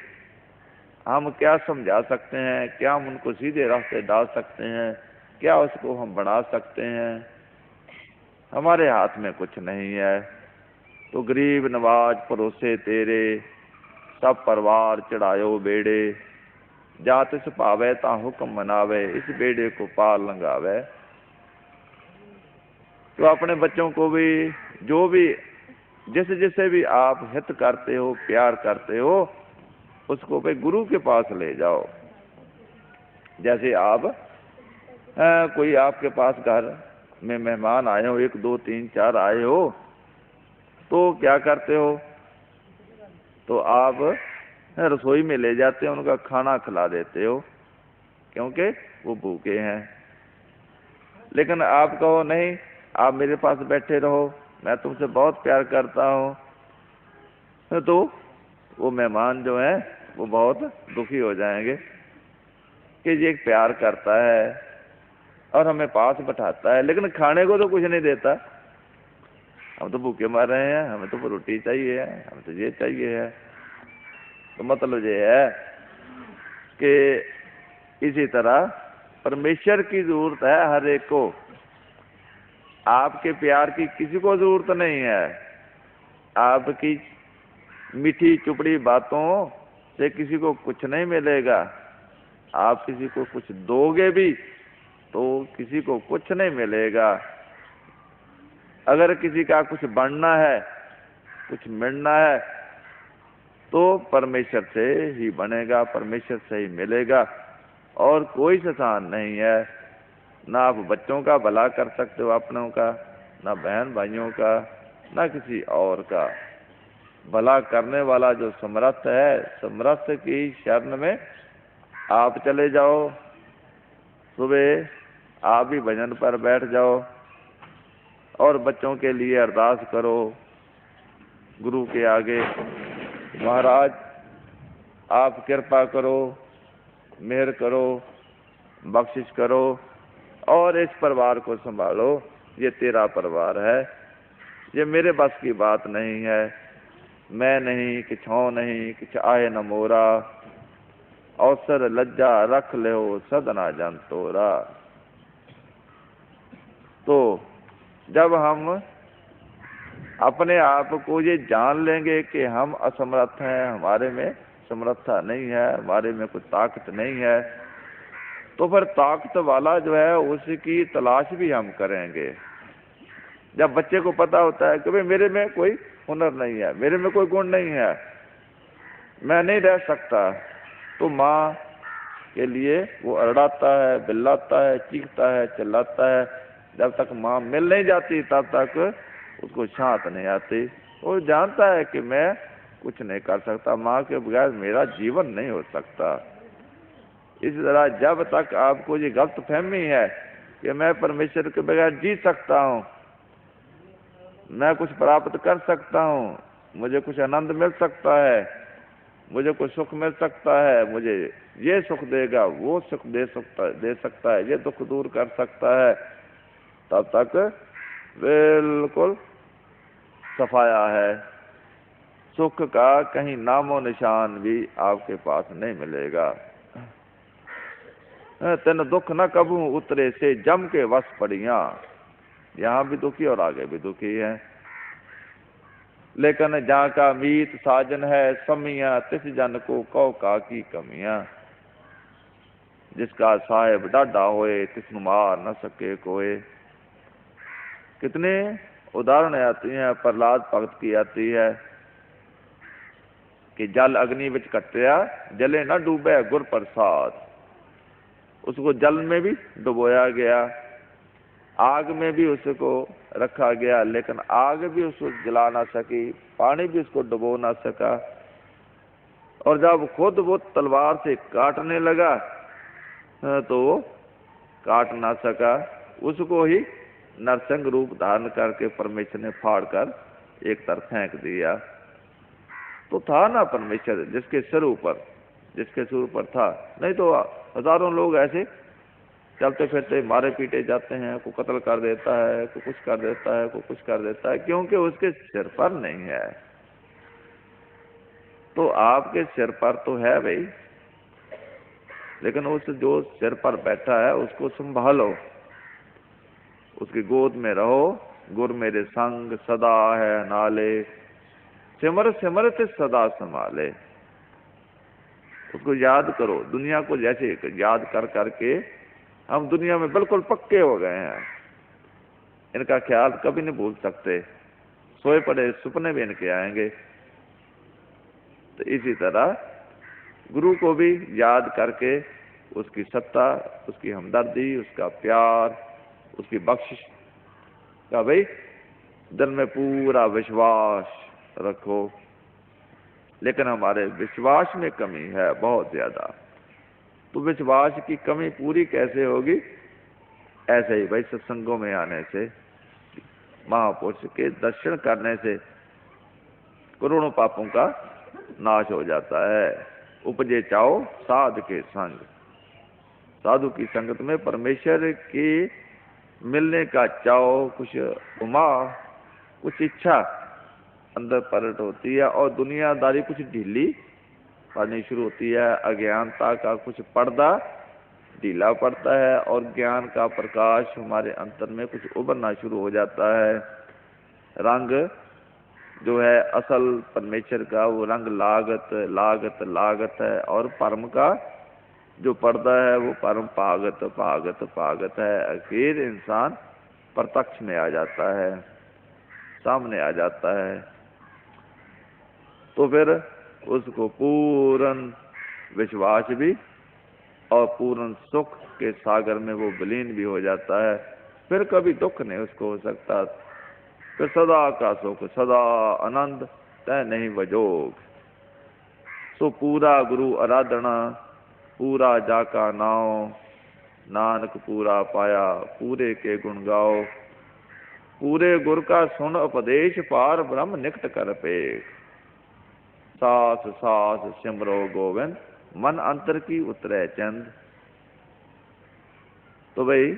हम क्या समझा सकते हैं, क्या हम उनको सीधे रास्ते डाल सकते हैं, क्या उसको हम बढ़ा सकते हैं, हमारे हाथ में कुछ नहीं है। तो गरीब नवाज परोसे तेरे, सब परिवार चढ़ायो बेड़े, जात इस पावे ता हुक्म मनावे, इस बेड़े को पार लंघावे। तो अपने बच्चों को भी, जो भी जिसे जिसे भी आप हित करते हो, प्यार करते हो, उसको भाई गुरु के पास ले जाओ। जैसे आप कोई आपके पास घर में मेहमान आए हो, 1 2 3 4 आए हो, तो क्या करते हो, तो आप रसोई में ले जाते हो, उनका खाना खिला देते हो, क्योंकि वो भूखे हैं। लेकिन आप कहो नहीं, आप मेरे पास बैठे रहो, मैं तुमसे बहुत प्यार करता हूँ, तो वो मेहमान जो है वो बहुत दुखी हो जाएंगे कि ये प्यार करता है और हमें पास बैठाता है, लेकिन खाने को तो कुछ नहीं देता। हम तो भूखे मर रहे हैं, हमें तो रोटी चाहिए है, हमें तो ये चाहिए है। तो मतलब ये है कि इसी तरह परमेश्वर की जरूरत है हर एक को, आपके प्यार की किसी को जरूरत नहीं है। आपकी मीठी चुपड़ी बातों से किसी को कुछ नहीं मिलेगा। आप किसी को कुछ दोगे भी तो किसी को कुछ नहीं मिलेगा। अगर किसी का कुछ बनना है, कुछ मिलना है, तो परमेश्वर से ही बनेगा, परमेश्वर से ही मिलेगा, और कोई स्थान नहीं है। ना आप बच्चों का भला कर सकते हो अपनों का, ना बहन भाइयों का, ना किसी और का। भला करने वाला जो समर्थ है, समर्थ की शरण में आप चले जाओ। सुबह आप भी भजन पर बैठ जाओ और बच्चों के लिए अरदास करो गुरु के आगे, महाराज आप कृपा करो, मेहर करो, बख्शिश करो और इस परिवार को संभालो। ये तेरा परिवार है, ये मेरे बस की बात नहीं है। मैं नहीं, किछो नहीं, किछ आए न मोरा, अवसर लज्जा रख ले सदना जन तोरा। तो जब हम अपने आप को ये जान लेंगे कि हम असमर्थ हैं, हमारे में समर्थता नहीं है, हमारे में कोई ताकत नहीं है, तो फिर ताकत वाला जो है उसकी तलाश भी हम करेंगे। जब बच्चे को पता होता है कि भाई मेरे में कोई हुनर नहीं है, मेरे में कोई गुण नहीं है, मैं नहीं रह सकता, तो माँ के लिए वो अरड़ाता है, बिल्लाता है, चीखता है, चिल्लाता है। जब तक माँ मिल नहीं जाती तब तक उसको शांत नहीं आती। वो जानता है कि मैं कुछ नहीं कर सकता, माँ के बगैर मेरा जीवन नहीं हो सकता। इसी तरह जब तक आपको ये गलत फहमी है कि मैं परमेश्वर के बगैर जी सकता हूँ, मैं कुछ प्राप्त कर सकता हूँ, मुझे कुछ आनंद मिल सकता है, मुझे कुछ सुख मिल सकता है, मुझे ये सुख देगा, वो सुख दे सकता है, ये दुख दूर कर सकता है, तब तक बिल्कुल सफाया है। सुख का कहीं नामो निशान भी आपके पास नहीं मिलेगा। तेन दुख न कबू उतरे से जम के वश पड़िया, यहाँ भी दुखी और आगे भी दुखी है। लेकिन जहाँ का मीत साजन है समिया, तिस जन को कौ का की कमियां। जिसका साहेब डाढ़ा होए, तिसनु मार न सके कोई। कितने उदाहरण आती हैं, प्रहलाद भगत की आती है कि जल अग्नि विच कटिया, जले न डूबे गुर प्रसाद। उसको जल में भी डुबोया गया, आग में भी उसको रखा गया, लेकिन आग भी उसको जला ना सकी, पानी भी उसको डुबो ना सका। और जब खुद वो तलवार से काटने लगा तो वो काट ना सका, उसको ही नरसिंह रूप धारण करके परमेश्वर ने फाड़ कर एक तरफ फेंक दिया। तो था ना परमेश्वर जिसके सिर ऊपर था, नहीं तो हजारों लोग ऐसे चलते फिरते मारे पीटे जाते हैं, कोई कत्ल कर देता है, कोई कुछ कर देता है, कोई कुछ कर देता है, क्योंकि उसके सिर पर नहीं है। तो आपके सिर पर तो है भाई, लेकिन उस जो सिर पर बैठा है उसको संभालो, उसकी गोद में रहो। गुर मेरे संग सदा है नाले, सिमर सिमरत सदा संभाले। उसको याद करो। दुनिया को जैसे याद कर करके हम दुनिया में बिल्कुल पक्के हो गए हैं, इनका ख्याल कभी नहीं भूल सकते, सोए पड़े सपने भी इनके आएंगे। तो इसी तरह गुरु को भी याद करके उसकी सत्ता, उसकी हमदर्दी, उसका प्यार, उसकी बख्शिश का भाई दिल में पूरा विश्वास रखो। लेकिन हमारे विश्वास में कमी है बहुत ज्यादा। तो विश्वास की कमी पूरी कैसे होगी? ऐसे ही भाई सत्संगों में आने से, महापुरुष के दर्शन करने से करोड़ों पापों का नाश हो जाता है। उपजे चाओ साध के संग, साधु की संगत में परमेश्वर के मिलने का चाओ, कुछ उमा, कुछ इच्छा अंदर प्रकट होती है और दुनियादारी कुछ ढीली पड़नी शुरू होती है। अज्ञानता का कुछ पर्दा ढीला पड़ता है और ज्ञान का प्रकाश हमारे अंतर में कुछ उभरना शुरू हो जाता है। रंग जो है असल परमेश्वर का, वो रंग लागत लागत लागत है, और परम का जो पर्दा है वो परम पागत पागत पागत है। आखिर इंसान प्रत्यक्ष में आ जाता है, सामने आ जाता है। तो फिर उसको पूर्ण विश्वास भी और पूर्ण सुख के सागर में वो विलीन भी हो जाता है। फिर कभी दुख नहीं उसको हो सकता। फिर सदा का सुख, सदा आनंद, तय नहीं वजोग। सो पूरा गुरु आराधना, पूरा जाका नाव, नानक पूरा पाया, पूरे के गुण गाओ। पूरे गुर का सुन उपदेश, पार ब्रह्म निकट कर पेख। सास सास सिमरो गोविंद, मन अंतर की उतरे चंद। तो भाई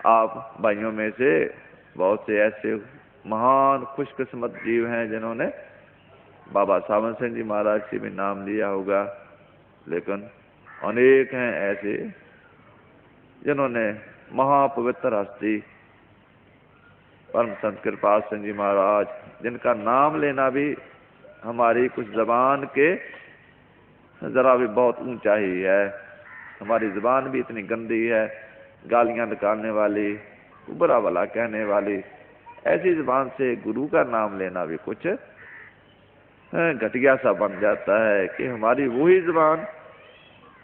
आप भाइयों में से बहुत से ऐसे महान खुशकिस्मत जीव हैं जिन्होंने बाबा सावन सिंह जी महाराज से भी नाम लिया होगा, लेकिन अनेक हैं ऐसे जिन्होंने महापवित्र हस्ती परम संत कृपाल सिंह जी महाराज, जिनका नाम लेना भी हमारी कुछ जबान के जरा भी बहुत ऊंचा ही है। हमारी जबान भी इतनी गंदी है, गालियां निकालने वाली, बुरा भला कहने वाली। ऐसी जबान से गुरु का नाम लेना भी कुछ घटिया सा बन जाता है कि हमारी वही जबान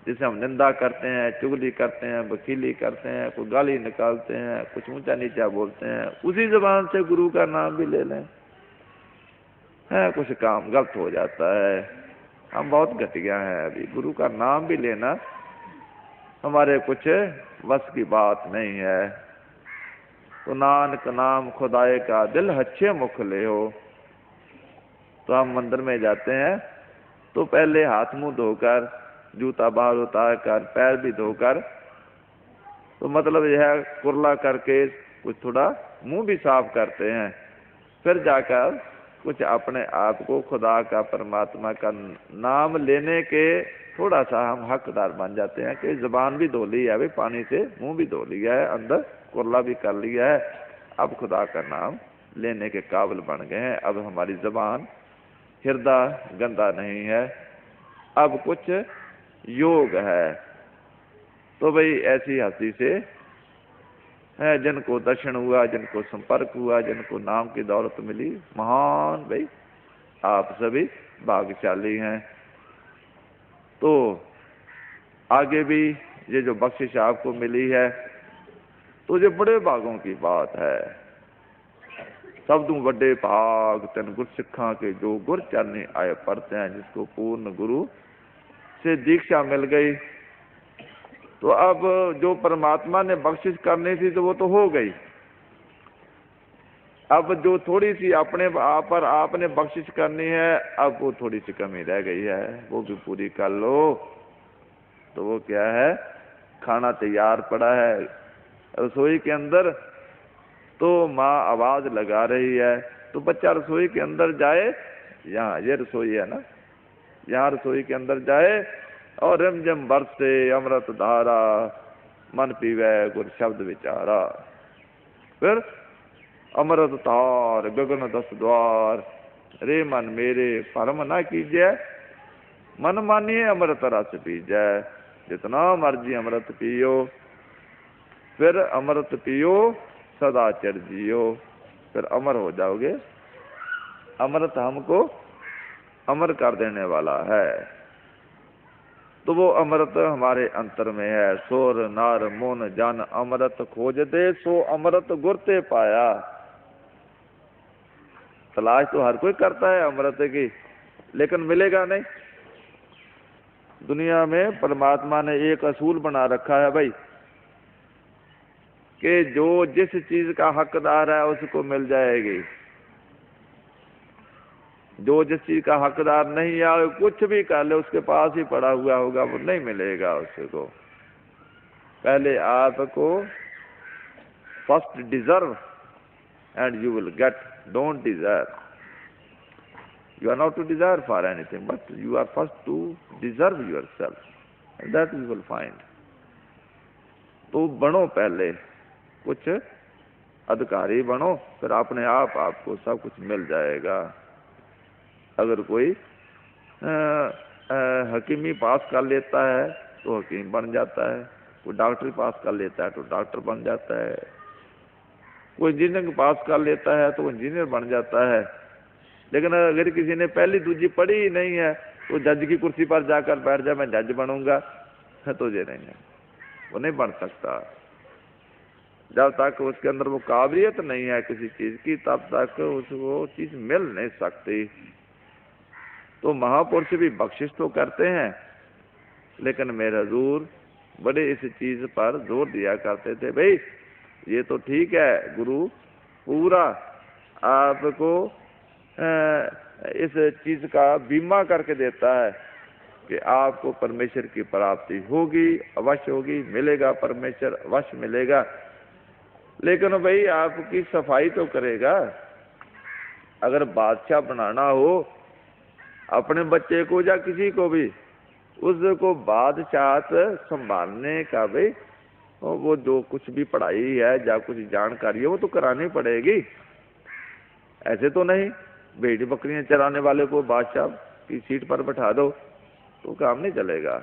जिसे हम निंदा करते हैं, चुगली करते हैं, वकीली करते हैं, कोई गाली निकालते हैं, कुछ ऊंचा नीचा बोलते हैं, उसी जबान से गुरु का नाम भी ले लें, कुछ काम गलत हो जाता है। हम बहुत घटिया हैं। अभी गुरु का नाम भी लेना हमारे कुछ बस की बात नहीं है। तो नानक नाम खुदाए का दिल अच्छे मुख ले हो। तो हम मंदिर में जाते हैं तो पहले हाथ मुंह धोकर, जूता बाहर उतार कर, पैर भी धोकर, तो मतलब यह है कुरला करके कुछ थोड़ा मुंह भी साफ करते हैं। फिर जाकर कुछ अपने आप को खुदा का, परमात्मा का नाम लेने के थोड़ा सा हम हकदार बन जाते हैं कि जुबान भी धो ली है भाई पानी से, मुंह भी धो लिया है, अंदर कुरला भी कर लिया है, अब खुदा का नाम लेने के काबिल बन गए हैं। अब हमारी जुबान, हृदय गंदा नहीं है, अब कुछ योग है। तो भाई ऐसी हस्ती से है जिनको दर्शन हुआ, जिनको संपर्क हुआ, जिनको नाम की दौलत मिली, महान भाई आप सभी भाग्यशाली हैं। तो आगे भी ये जो बख्शिश आपको मिली है तो ये बड़े भागों की बात है। सब तू बड़े भाग तेन गुर सिखा के जो गुर चरनी आए पढ़ते हैं, जिसको पूर्ण गुरु से दीक्षा मिल गई। तो अब जो परमात्मा ने बख्शिश करनी थी तो वो तो हो गई। अब जो थोड़ी सी अपने आप पर आपने बख्शिश करनी है, अब वो थोड़ी सी कमी रह गई है, वो भी पूरी कर लो। तो वो क्या है? खाना तैयार पड़ा है रसोई के अंदर, तो माँ आवाज लगा रही है, तो बच्चा रसोई के अंदर जाए, यहाँ ये रसोई है ना, यहाँ रसोई के अंदर जाए और रिमझिम बरसे अमृत धारा, मन पीवे गुर शब्द विचारा। फिर अमृत तार गगन दस द्वार, रे मन मेरे परम ना कीजिए, मन मानिए अमृत रस पीजै, जितना मर्जी अमृत पियो, फिर अमृत पियो सदा चिर जियो, फिर अमर हो जाओगे। अमृत हमको अमर कर देने वाला है, तो वो अमृत हमारे अंतर में है। सोर नार मोन जन अमृत खोज दे, सो अमृत गुरते पाया। तलाश तो हर कोई करता है अमृत की, लेकिन मिलेगा नहीं। दुनिया में परमात्मा ने एक असूल बना रखा है भाई, कि जो जिस चीज का हकदार है उसको मिल जाएगी, जो जिस चीज का हकदार नहीं है कुछ भी कर ले उसके पास ही पड़ा हुआ होगा, वो नहीं मिलेगा उसको। पहले आपको first deserve and you will get, don't Dzire. You are not to desire for anything, but you are first to deserve yourself, and that you will find. तो बनो, पहले कुछ अधिकारी बनो, फिर अपने आप आपको सब कुछ मिल जाएगा। अगर कोई हकीमी पास कर लेता है तो हकीम बन जाता है, कोई डॉक्टरी पास कर लेता है तो डॉक्टर बन जाता है, कोई इंजीनियरिंग पास कर लेता है तो इंजीनियर बन जाता है। लेकिन अगर किसी ने पहली दूजी पढ़ी ही नहीं है तो जज की कुर्सी पर जाकर बैठ जाए, मैं जज बनूंगा, तो ये नहीं है, वो नहीं बन सकता। जब तक उसके अंदर वो काबिलियत नहीं है किसी चीज की, तब तक उसको चीज मिल नहीं सकती। तो महापुरुष भी बख्शिश तो करते हैं, लेकिन मेरे हजूर बड़े इस चीज पर जोर दिया करते थे, भाई ये तो ठीक है, गुरु पूरा आपको इस चीज का बीमा करके देता है कि आपको परमेश्वर की प्राप्ति होगी, अवश्य होगी, मिलेगा परमेश्वर, अवश्य मिलेगा। लेकिन भाई आपकी सफाई तो करेगा। अगर बादशाह बनाना हो अपने बच्चे को या किसी को भी, उसको बादशाह संभालने का भाई वो जो कुछ भी पढ़ाई है या कुछ जानकारी है वो तो करानी पड़ेगी। ऐसे तो नहीं भेड़ी बकरियां चराने वाले को बादशाह की सीट पर बैठा दो तो काम नहीं चलेगा,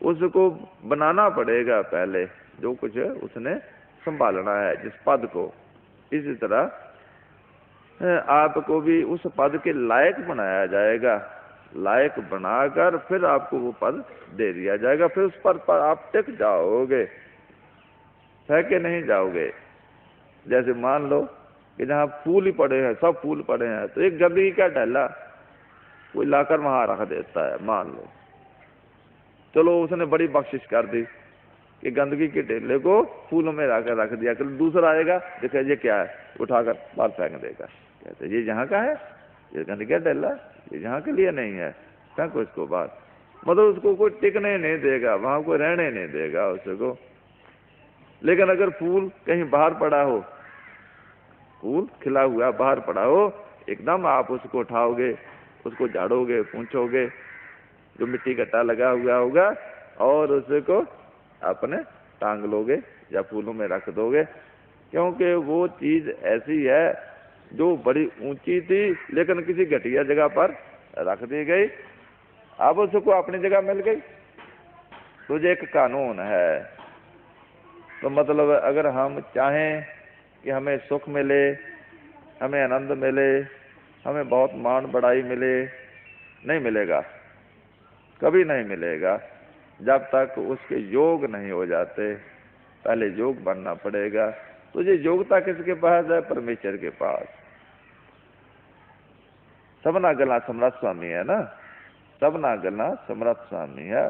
उसको बनाना पड़ेगा पहले जो कुछ उसने संभालना है जिस पद को। इसी तरह आपको भी उस पद के लायक बनाया जाएगा, लायक बनाकर फिर आपको वो पद दे दिया जाएगा, फिर उस पर आप टिक जाओगे, फेंके नहीं जाओगे। जैसे मान लो कि जहाँ फूल ही पड़े हैं, सब फूल पड़े हैं, तो एक गंदगी का ढैला कोई लाकर वहां रख देता है, मान लो, चलो उसने बड़ी बख्शिश कर दी कि गंदगी के ढेले को फूलों में लाकर रख दिया, कल दूसरा आएगा देखा ये क्या है, उठाकर बाहर फेंक देगा, कहते ये यहाँ का है, ये गंदगी का ढेला, ये यहाँ के लिए नहीं है, फेंको इसको बाहर। मतलब उसको कोई टिकने नहीं देगा, वहां कोई रहने नहीं देगा उसको। लेकिन अगर फूल कहीं बाहर पड़ा हो, फूल खिला हुआ बाहर पड़ा हो, एकदम आप उसको उठाओगे, उसको झाड़ोगे, पूछोगे, जो मिट्टी गट्टा लगा हुआ होगा, और उसको अपने टांग लोगे या फूलों में रख दोगे, क्योंकि वो चीज ऐसी है जो बड़ी ऊंची थी लेकिन किसी घटिया जगह पर रख दी गई, अब उसको अपनी जगह मिल गई। तो ये एक कानून है। तो मतलब अगर हम चाहें कि हमें सुख मिले, हमें आनंद मिले, हमें बहुत मान बढ़ाई मिले, नहीं मिलेगा, कभी नहीं मिलेगा जब तक उसके योग नहीं हो जाते। पहले योग बनना पड़ेगा। तो ये योग्यता किसके पास है? परमेश्वर के पास। सबना गला समर्थ स्वामी है ना, सबना गला समर्थ स्वामी है,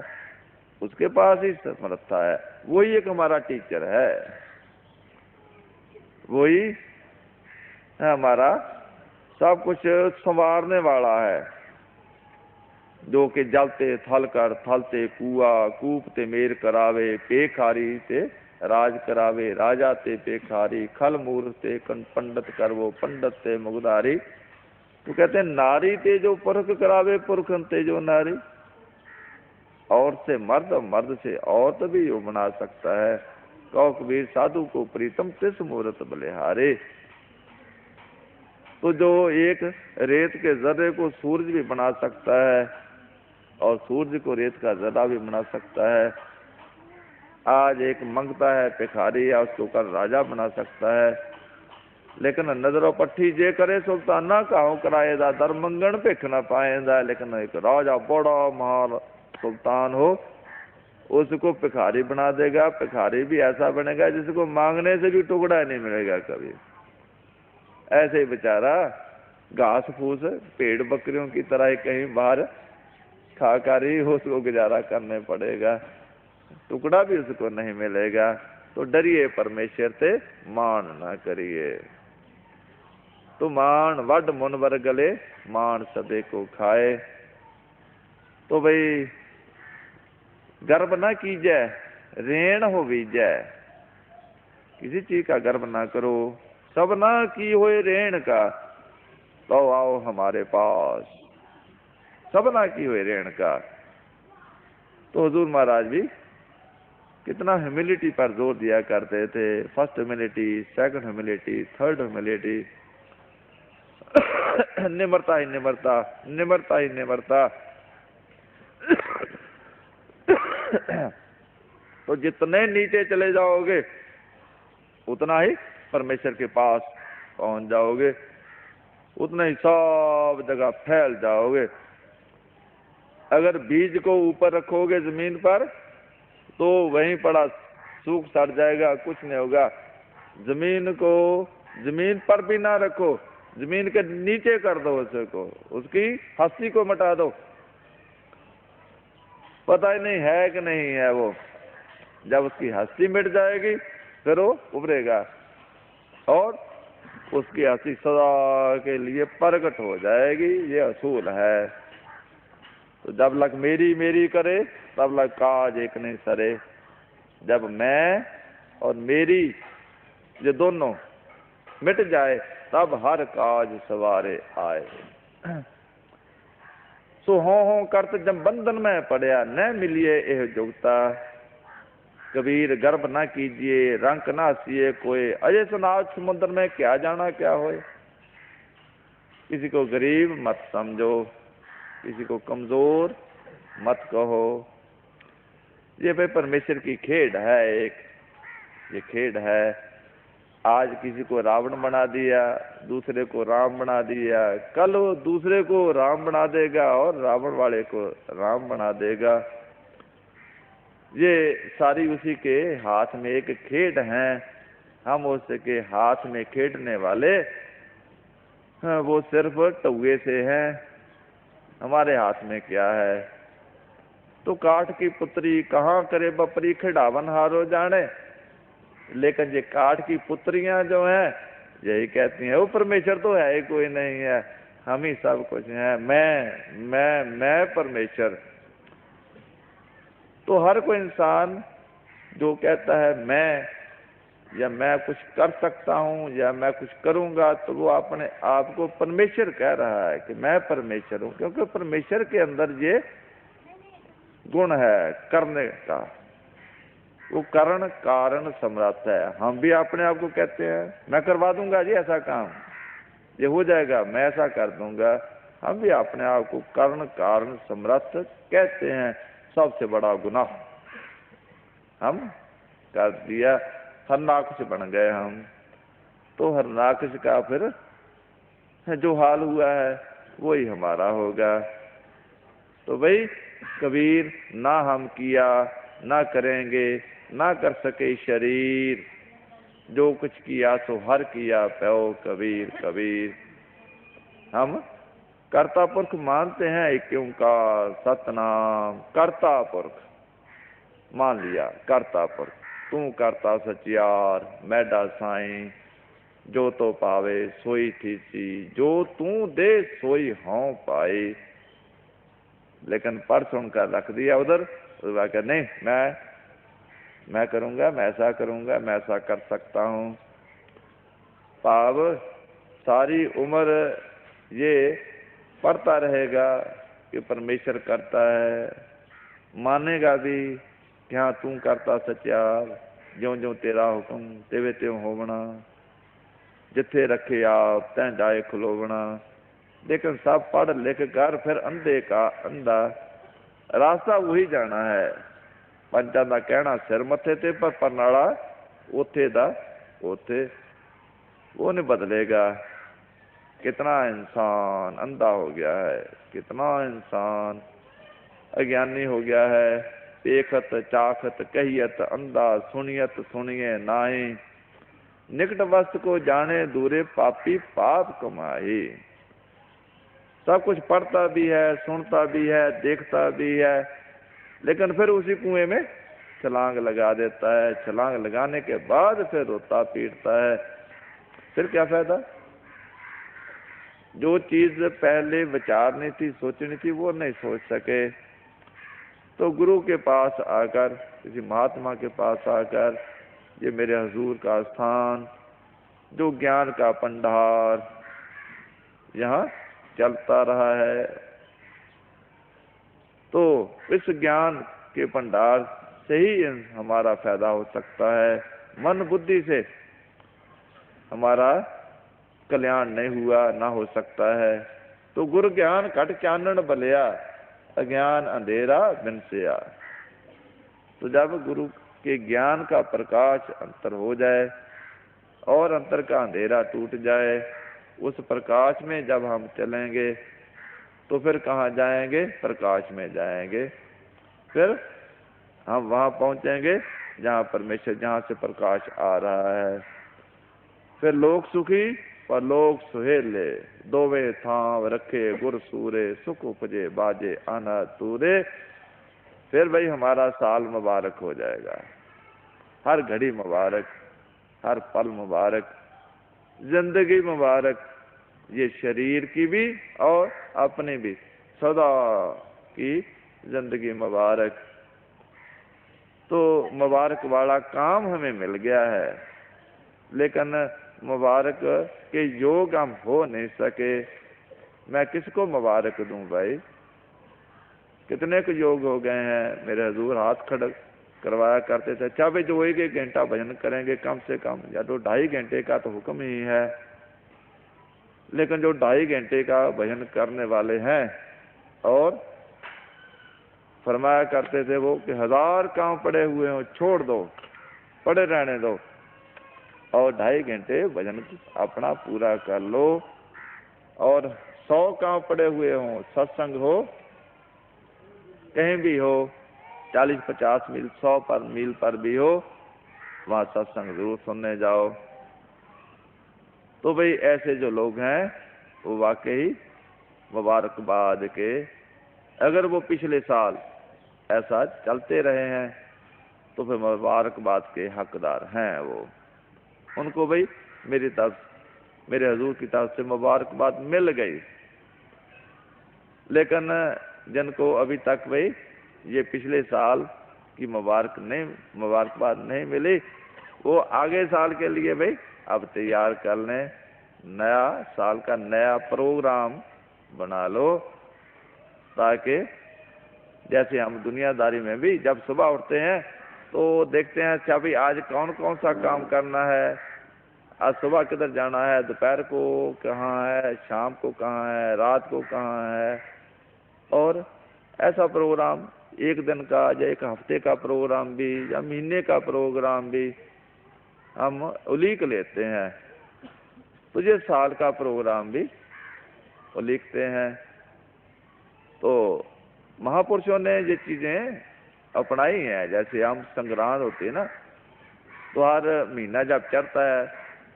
उसके पास ही समर्थता है। वही एक हमारा टीचर है, वही हमारा सब कुछ संवारने वाला है। जो कि जलते थल कर थलते कुआ, कूप ते मेर करावे, पेखारी ते राज करावे, राजा ते पेखारी, खल मूर ते पंडित करवो, पंडित ते मुगधारी। तो कहते हैं नारी ते जो पुरख करावे, पुरखन ते जो नारी। औरत से मर्द, मर्द से औरत भी वो बना सकता है। कहो कबीर साधु को प्रीतम तिस मूरत बलिहारे। तो जो एक रेत के जर्रे को सूरज भी बना सकता है और सूरज को रेत का जर्रा भी बना सकता है। आज एक मंगता है भिखारी या उसको कर राजा बना सकता है। लेकिन नजरों पट्टी जे करे सुल्ताना काहू कराएदा, दर मंगन भिख न पाएदा। लेकिन एक राजा बड़ा महान सुल्तान हो उसको भिखारी बना देगा। भिखारी भी ऐसा बनेगा जिसको मांगने से भी टुकड़ा नहीं मिलेगा कभी। ऐसे ही बेचारा घास फूस भेड़ बकरियों की तरह ही कहीं बाहर खाकर ही उसको गुजारा करने पड़ेगा, टुकड़ा भी उसको नहीं मिलेगा। तो डरिए परमेश्वर से मान ना करिए। तो मान वड मुनवर गले, मान सबे को खाए। तो भाई गर्व ना कीजिए, रेण हो बीजै। किसी चीज का गर्व ना करो। सब ना की होए रेण का, तो आओ हमारे पास। सब ना की हुए रेण का। तो हुजूर महाराज भी कितना ह्यूमिलिटी पर जोर दिया करते थे। First humility, second humility, third humility. निम्रता ही निम्रता, निम्रता ही निम्रता। तो जितने नीचे चले जाओगे उतना ही परमेश्वर के पास पहुंच जाओगे, उतना ही सब जगह फैल जाओगे। अगर बीज को ऊपर रखोगे जमीन पर तो वहीं पड़ा सूख सड़ जाएगा, कुछ नहीं होगा। जमीन को जमीन पर भी ना रखो, जमीन के नीचे कर दो उसको, उसकी हस्ती को मिटा दो, पता ही नहीं है कि नहीं है वो। जब उसकी हस्ती मिट जाएगी फिर वो उभरेगा और उसकी हस्ती सदा के लिए प्रकट हो जाएगी। ये असूल है। तो जब लग मेरी मेरी करे तब लग काज एक नहीं सरे। जब मैं और मेरी ये दोनों मिट जाए तब हर काज सवारे आए। सो हो करत जब बंधन में पड़या, न मिलिए एह जुगता। कबीर गर्भ ना कीजिए, रंक ना हसीए कोई, अजय सुनाथ समुद्र में क्या जाना क्या होए। किसी को गरीब मत समझो, किसी को कमजोर मत कहो। ये भाई परमेश्वर की खेड है एक, ये खेड है। आज किसी को रावण बना दिया, दूसरे को राम बना दिया, कल वो दूसरे को राम बना देगा और रावण वाले को राम बना देगा। ये सारी उसी के हाथ में एक खेड है। हम उसके हाथ में खेडने वाले वो सिर्फ टुए से हैं, हमारे हाथ में क्या है। तो काठ की पुत्री कहाँ करे बपरी, खिड़ावन हारो जाने। लेकिन ये काठ की पुत्रियां जो हैं यही कहती हैं वो परमेश्वर तो है ही कोई नहीं है, हम ही सब कुछ हैं। मैं परमेश्वर। तो हर कोई इंसान जो कहता है मैं, या मैं कुछ कर सकता हूं, या मैं कुछ करूंगा, तो वो अपने आप को परमेश्वर कह रहा है कि मैं परमेश्वर हूं। क्योंकि परमेश्वर के अंदर ये गुण है करने का, वो कारण कारण समर्थ है। हम भी अपने आप को कहते हैं मैं करवा दूंगा जी ऐसा काम, ये हो जाएगा, मैं ऐसा कर दूंगा। हम भी अपने आप को कारण कारण समर्थ कहते हैं। सबसे बड़ा गुनाह हम कर दिया, हरनाकश बन गए हम। तो हरनाकश का फिर जो हाल हुआ है वही हमारा होगा। तो भाई कबीर ना हम किया ना करेंगे, ना कर सके शरीर, जो कुछ किया सो हर किया प्यो कबीर कबीर। हम कर्ता पुरख मानते हैं एक ओंकार सतनाम। कर्ता पुरख मान लिया, कर्ता पुरख तू करता सचियार मैडा साईं, जो तो पावे सोई थीसी, जो तू दे सोई हों पाए। लेकिन पढ़ सुनकर रख दिया उधर। उस बात कहा नहीं, मैं करूँगा, मैं ऐसा करूँगा, मैं ऐसा कर सकता हूँ। भाव सारी उम्र ये पढ़ता रहेगा कि परमेश्वर करता है, मानेगा भी कि हाँ तू करता सच्चार, ज्यों ज्यों तेरा हुक्म तेवे त्यों होवना, जिथे रखे आप तैं जाए खलोवना। लेकिन सब पढ़ लिख कर फिर अंधे का अंधा, रास्ता वही जाना है। पंचां दा कहना सिर मत्थे ते, पर परनाला ओथे दा ओथे, वो नहीं बदलेगा। कितना इंसान अंधा हो गया है, कितना इंसान अज्ञानी हो गया है। देखत चाखत कहियत अंधा, सुनियत सुनिए नाई, निकट वस्तु को जाने दूरे पापी पाप कमाए। सब कुछ पढ़ता भी है, सुनता भी है, देखता भी है, लेकिन फिर उसी कुएं में छलांग लगा देता है। छलांग लगाने के बाद फिर रोता पीटता है। फिर क्या फायदा? जो चीज पहले विचारनी थी, सोचनी थी, वो नहीं सोच सके। तो गुरु के पास आकर, किसी महात्मा के पास आकर, ये मेरे हुजूर का स्थान, जो ज्ञान का भंडार यहाँ चलता रहा है, तो इस ज्ञान के भंडार से ही हमारा फायदा हो सकता है। मन बुद्धि से हमारा कल्याण नहीं हुआ, ना हो सकता है। तो गुरु ज्ञान घट चानन बलिया, अज्ञान अंधेरा बिनसिया। तो जब गुरु के ज्ञान का प्रकाश अंतर हो जाए और अंतर का अंधेरा टूट जाए, उस प्रकाश में जब हम चलेंगे तो फिर कहाँ जाएंगे? प्रकाश में जाएंगे। फिर हम वहां पहुंचेंगे जहाँ परमेश्वर, जहाँ से प्रकाश आ रहा है। फिर लोग सुखी पर लोग सुहेले, दोवे थाव रखे गुर सूरे, सुख उपजे बाजे आना तूरे। फिर भाई हमारा साल मुबारक हो जाएगा, हर घड़ी मुबारक, हर पल मुबारक, जिंदगी मुबारक, ये शरीर की भी और अपनी भी, सदा की जिंदगी मुबारक। तो मुबारक वाला काम हमें मिल गया है, लेकिन मुबारक के योग हम हो नहीं सके। मैं किसको मुबारक दूं भाई? कितने के योग हो गए हैं। मेरे हुजूर हाथ खड़ा करवाया करते थे, अच्छा भाई जो 1 घंटा भजन करेंगे कम से कम, या तो 2.5 घंटे का तो हुक्म ही है। लेकिन जो 2.5 घंटे का भजन करने वाले हैं, और फरमाया करते थे वो कि 1000 काम पड़े हुए हों छोड़ दो, पड़े रहने दो, और 2.5 घंटे भजन अपना पूरा कर लो। और 100 काम पड़े हुए हों, सत्संग हो कहीं भी हो, 40-50 मील 100 पर मील पर भी हो, वहां सत्संग जरूर सुनने जाओ। तो भाई ऐसे जो लोग हैं वो वाकई मुबारकबाद के, अगर वो पिछले साल ऐसा चलते रहे हैं तो फिर मुबारकबाद के हकदार हैं वो। उनको भाई मेरी तरफ, मेरे हुजूर की तरफ से मुबारकबाद मिल गई। लेकिन जिनको अभी तक भाई ये पिछले साल की मुबारकबाद नहीं मिली, वो आगे साल के लिए भाई अब तैयार कर लें, नया साल का नया प्रोग्राम बना लो, ताकि जैसे हम दुनियादारी में भी जब सुबह उठते हैं तो देखते हैं अच्छा भाई आज कौन कौन सा काम करना है, आज सुबह किधर जाना है, दोपहर को कहाँ है, शाम को कहाँ है, रात को कहाँ है। और ऐसा प्रोग्राम 1 दिन का या 1 हफ्ते का प्रोग्राम भी या महीने का प्रोग्राम भी हम उलीक लेते हैं। तो ये साल का प्रोग्राम भी उलीकते हैं। तो महापुरुषों ने ये चीजें अपनाई हैं। जैसे हम संग्रांद होती है ना, तो हर महीना जब चढ़ता है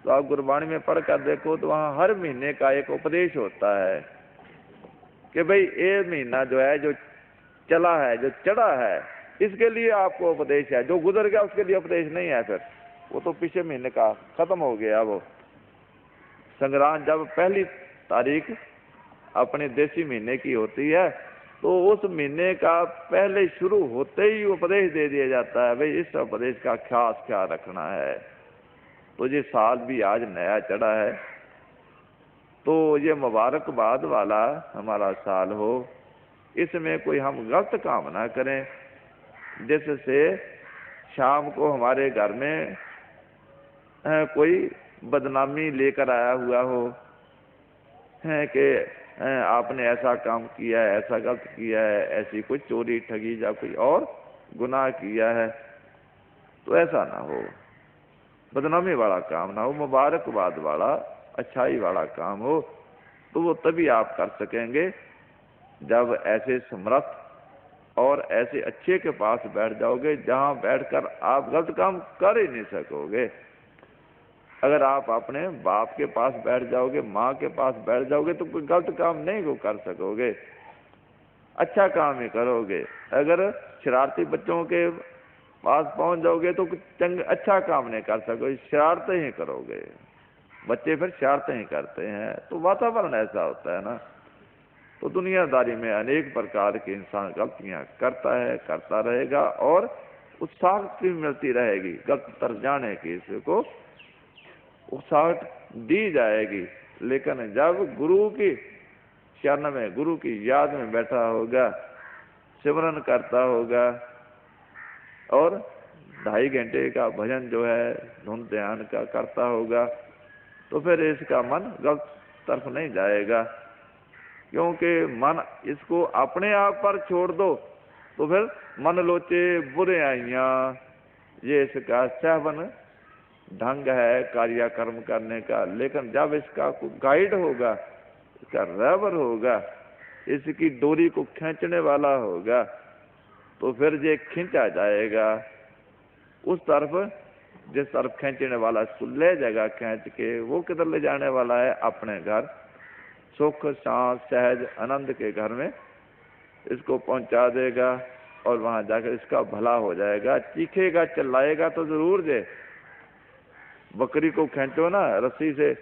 तो आप गुरबाणी में पढ़कर देखो तो वहाँ हर महीने का एक उपदेश होता है कि भाई ये महीना जो है, जो चला है, जो चढ़ा है, इसके लिए आपको उपदेश है। जो गुजर गया उसके लिए उपदेश नहीं है, फिर वो तो पिछले महीने का खत्म हो गया। वो संग्रांद जब पहली तारीख अपने देसी महीने की होती है तो उस महीने का पहले शुरू होते ही उपदेश दे दिया जाता है, भाई इस उपदेश का खास ख्याल रखना है। तो ये साल भी आज नया चढ़ा है, तो ये मुबारकबाद वाला हमारा साल हो, इसमें कोई हम गलत काम ना करें, जिससे शाम को हमारे घर में कोई बदनामी लेकर आया हुआ हो है कि आपने ऐसा काम किया है, ऐसा गलत किया है, ऐसी कोई चोरी ठगी या कोई और गुनाह किया है, तो ऐसा ना हो, बदनामी वाला काम ना हो, मुबारकबाद वाला अच्छाई वाला काम हो। तो वो तभी आप कर सकेंगे जब ऐसे समर्थ और ऐसे अच्छे के पास बैठ जाओगे जहां बैठकर आप गलत काम कर ही नहीं सकोगे। अगर आप अपने बाप के पास बैठ जाओगे, माँ के पास बैठ जाओगे, तो कोई गलत काम नहीं को कर सकोगे, अच्छा काम ही करोगे। अगर शरारती बच्चों के पास पहुंच जाओगे तो अच्छा काम नहीं कर सकोगे, शरारतें ही करोगे। बच्चे फिर शरारतें ही करते हैं, तो वातावरण ऐसा होता है ना। तो दुनियादारी में अनेक प्रकार के इंसान गलतियां करता है, करता रहेगा, और उत्साह मिलती रहेगी गलत तर जाने की, इसको उत्साह दी जाएगी। लेकिन जब गुरु की शरण में, गुरु की याद में बैठा होगा, सिमरन करता होगा और 2.5 घंटे का भजन जो है धुन ध्यान का करता होगा, तो फिर इसका मन गलत तरफ नहीं जाएगा। क्योंकि मन इसको अपने आप पर छोड़ दो तो फिर मन लोचे बुरे आइया, ये इसका सहवन ढंग है कार्यक्रम करने का। लेकिन जब इसका कोई गाइड होगा, इसका रहबर होगा, इसकी डोरी को खींचने वाला होगा, तो फिर ये खींचा जाएगा उस तरफ जिस तरफ खींचने वाला इसको ले जाएगा खींच के। वो किधर ले जाने वाला है? अपने घर, सुख शांत सहज आनंद के घर में इसको पहुंचा देगा, और वहां जाकर इसका भला हो जाएगा। चीखेगा चिल्लाएगा तो जरूर जे, बकरी को खींचो ना रस्सी से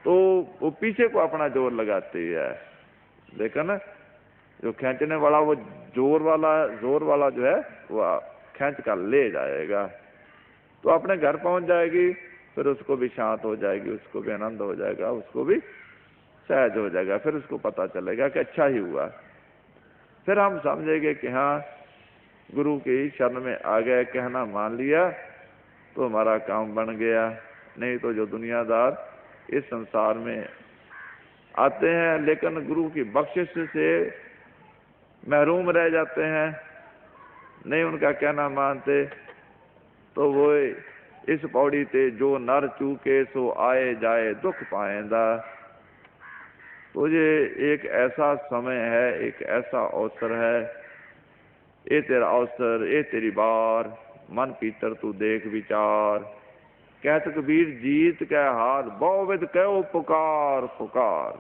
तो वो पीछे को अपना जोर लगाती है, लेकिन जो खींचने वाला वो जोर वाला जो है वो खींच कर ले जाएगा, तो अपने घर पहुंच जाएगी। फिर उसको भी शांत हो जाएगी, उसको भी आनंद हो जाएगा, उसको भी सहज हो जाएगा। फिर उसको पता चलेगा कि अच्छा ही हुआ। फिर हम समझेंगे कि हाँ गुरु की शरण में आ गए, कहना मान लिया तो हमारा काम बन गया। नहीं तो जो दुनियादार इस संसार में आते हैं लेकिन गुरु की बख्शिश से महरूम रह जाते हैं, नहीं उनका कहना मानते, तो वो इस पौड़ी ते जो नर चूके सो आए जाए दुख पाएंदा। तो ये एक ऐसा समय है, एक ऐसा अवसर है, ये तेरा अवसर, ये तेरी बार, मन पीतर तू देख विचार। कहत कबीर जीत के हार, बहुविध कहो पुकार पुकार।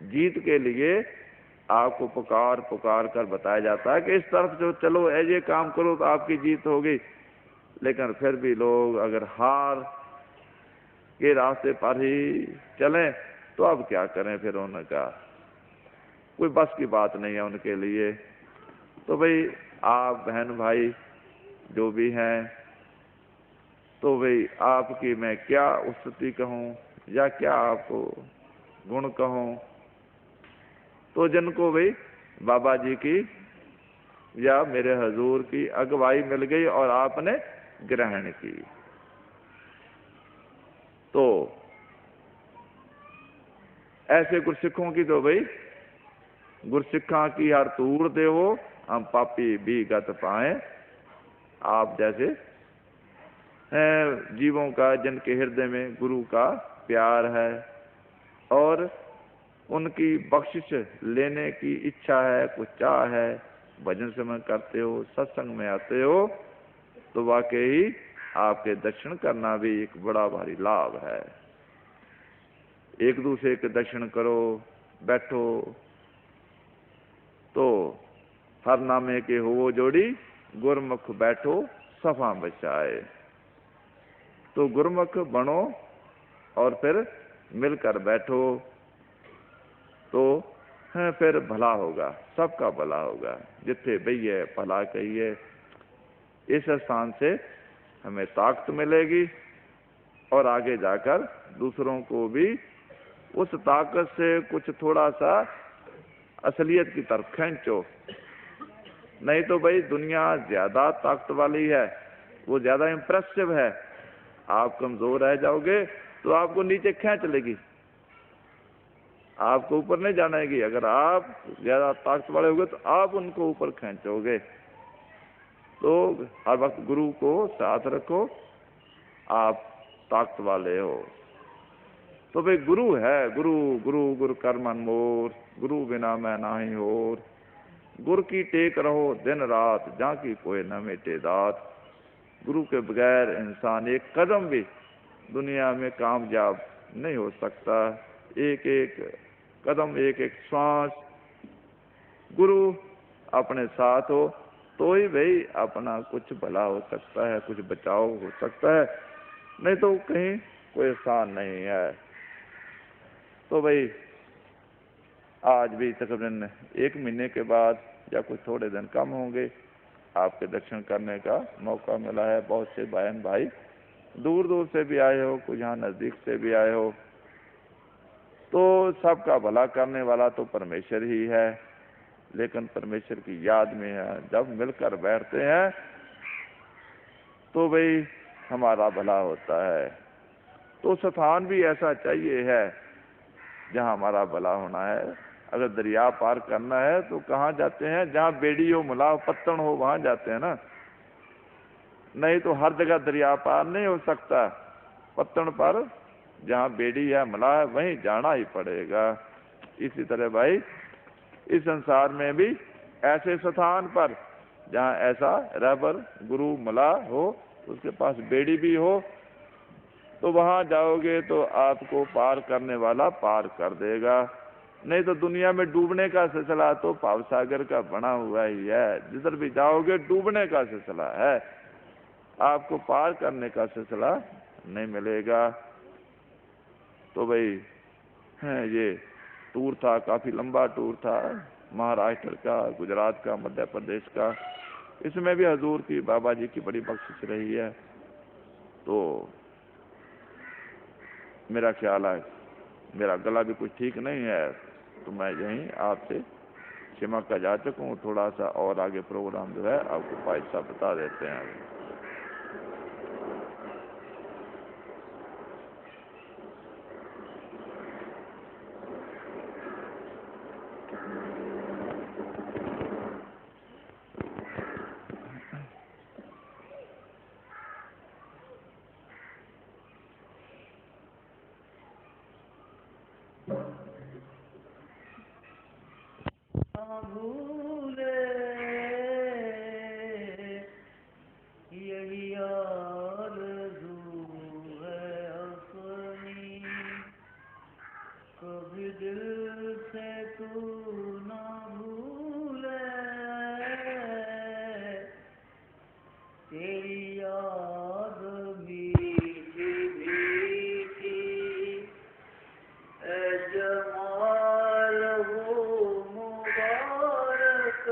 जीत के लिए आपको पुकार पुकार कर बताया जाता है कि इस तरफ जो चलो, ऐसे काम करो तो आपकी जीत होगी। लेकिन फिर भी लोग अगर हार के रास्ते पर ही चलें तो अब क्या करें? फिर उनका कोई बस की बात नहीं है उनके लिए। तो भाई आप बहन भाई जो भी हैं, तो भाई आपकी मैं क्या स्तुति कहूँ या क्या आपको गुण कहूँ? तो जिनको भाई बाबा जी की या मेरे हजूर की अगुवाई मिल गई और आपने ग्रहण की, तो ऐसे गुरसिखों की तो भाई गुरसिखा की हर तूड़ देवो, हम पापी भी गत पाए। आप जैसे जीवों का जिनके हृदय में गुरु का प्यार है और उनकी बख्शिश लेने की इच्छा है, कुछ चाह है, भजन समय करते हो, सत्संग में आते हो, तो वाकई आपके दर्शन करना भी एक बड़ा भारी लाभ है। एक दूसरे के दर्शन करो, बैठो, तो हर नामे के हो जोड़ी, गुरमुख बैठो सफा बचाए। तो गुरमुख बनो और फिर मिलकर बैठो, तो है, फिर भला होगा, सबका भला होगा। जिथे बहिए भला कहिए, इस स्थान से हमें ताकत मिलेगी और आगे जाकर दूसरों को भी उस ताकत से कुछ थोड़ा सा असलियत की तरफ खींचो। नहीं तो भाई दुनिया ज्यादा ताकत वाली है, वो ज्यादा इंप्रेसिव है, आप कमजोर रह जाओगे तो आपको नीचे खींच लेगी, आपको ऊपर नहीं जानेगी। अगर आप ज्यादा ताकत वाले होगे तो आप उनको ऊपर खींचोगे। तो हर वक्त गुरु को साथ रखो, आप ताकत वाले हो। तो भाई गुरु है, गुरु गुरु गुरु कर मन मोर, गुरु बिना मैं नाही होर। गुरु की टेक रहो दिन रात, जहाँ की कोई न मिटे दात। गुरु के बगैर इंसान एक कदम भी दुनिया में कामयाब नहीं हो सकता। एक एक कदम, एक एक श्वास गुरु अपने साथ हो तो ही भाई अपना कुछ भला हो सकता है, कुछ बचाव हो सकता है, नहीं तो कहीं कोई स्थान नहीं है। तो भाई आज भी तकरीबन 1 महीने के बाद या कुछ थोड़े दिन कम होंगे, आपके दर्शन करने का मौका मिला है। बहुत से बहन भाई दूर दूर से भी आए हो, कुछ यहाँ नजदीक से भी आए हो। तो सबका भला करने वाला तो परमेश्वर ही है, लेकिन परमेश्वर की याद में है जब मिलकर बैठते हैं तो भाई हमारा भला होता है। तो स्थान भी ऐसा चाहिए है जहाँ हमारा भला होना है। अगर दरिया पार करना है तो कहाँ जाते हैं? जहाँ बेड़ी हो, मुलाव, पत्तन हो, वहां जाते हैं ना। नहीं तो हर जगह दरिया पार नहीं हो सकता। पत्तन पर जहाँ बेड़ी है, मुलाव है, वहीं जाना ही पड़ेगा। इसी तरह भाई इस संसार में भी ऐसे स्थान पर जहाँ ऐसा रहबर गुरु मुला हो, उसके पास बेड़ी भी हो, तो वहां जाओगे तो आपको पार करने वाला पार कर देगा। नहीं तो दुनिया में डूबने का सिलसिला तो भावसागर का बना हुआ ही है। जिधर भी जाओगे डूबने का सिलसिला है, आपको पार करने का सिलसिला नहीं मिलेगा। तो भाई ये टूर था, काफी लंबा टूर था, महाराष्ट्र का, गुजरात का, मध्य प्रदेश का। इसमें भी हजूर की, बाबा जी की बड़ी बख्शिश रही है। तो मेरा ख्याल है मेरा गला भी कुछ ठीक नहीं है, तो मैं यहीं आपसे क्षमा का जा चुका हूँ। थोड़ा सा और आगे प्रोग्राम जो है आपको भाई साहब बता देते हैं। भूले यही आरज़ू है अपनी, कभी दिल से तू ना भूले, तेरी याद मीठी मीठी ऐ जमाल हो मुबारक,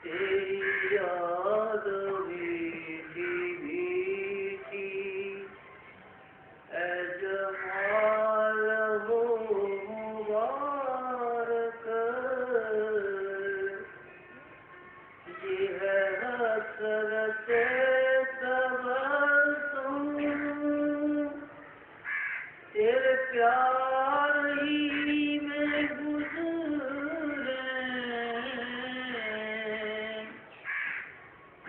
तेरी याद मीठी मीठी ऐ जमाल हो मुबारक, ये है हसरत तबस्सुम, तेरे प्यार ही में गुज़रे,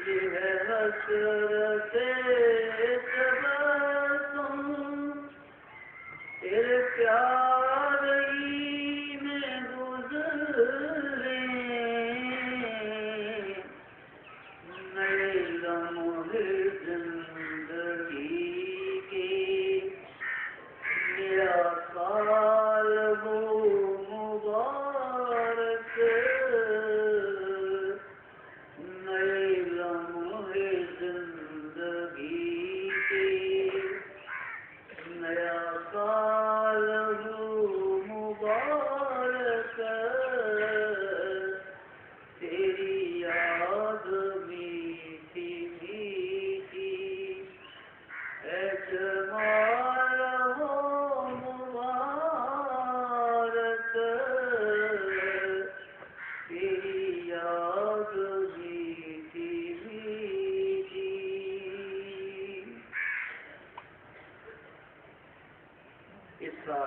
ये है हसरत तबस्सुम, तेरे प्यार ही में गुज़रे, नए लम्हे जिंदगी के मेरा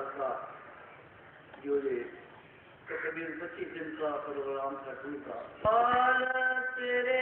का जो ये कबीर 25 दिन का प्रोग्राम था उनका। तेरे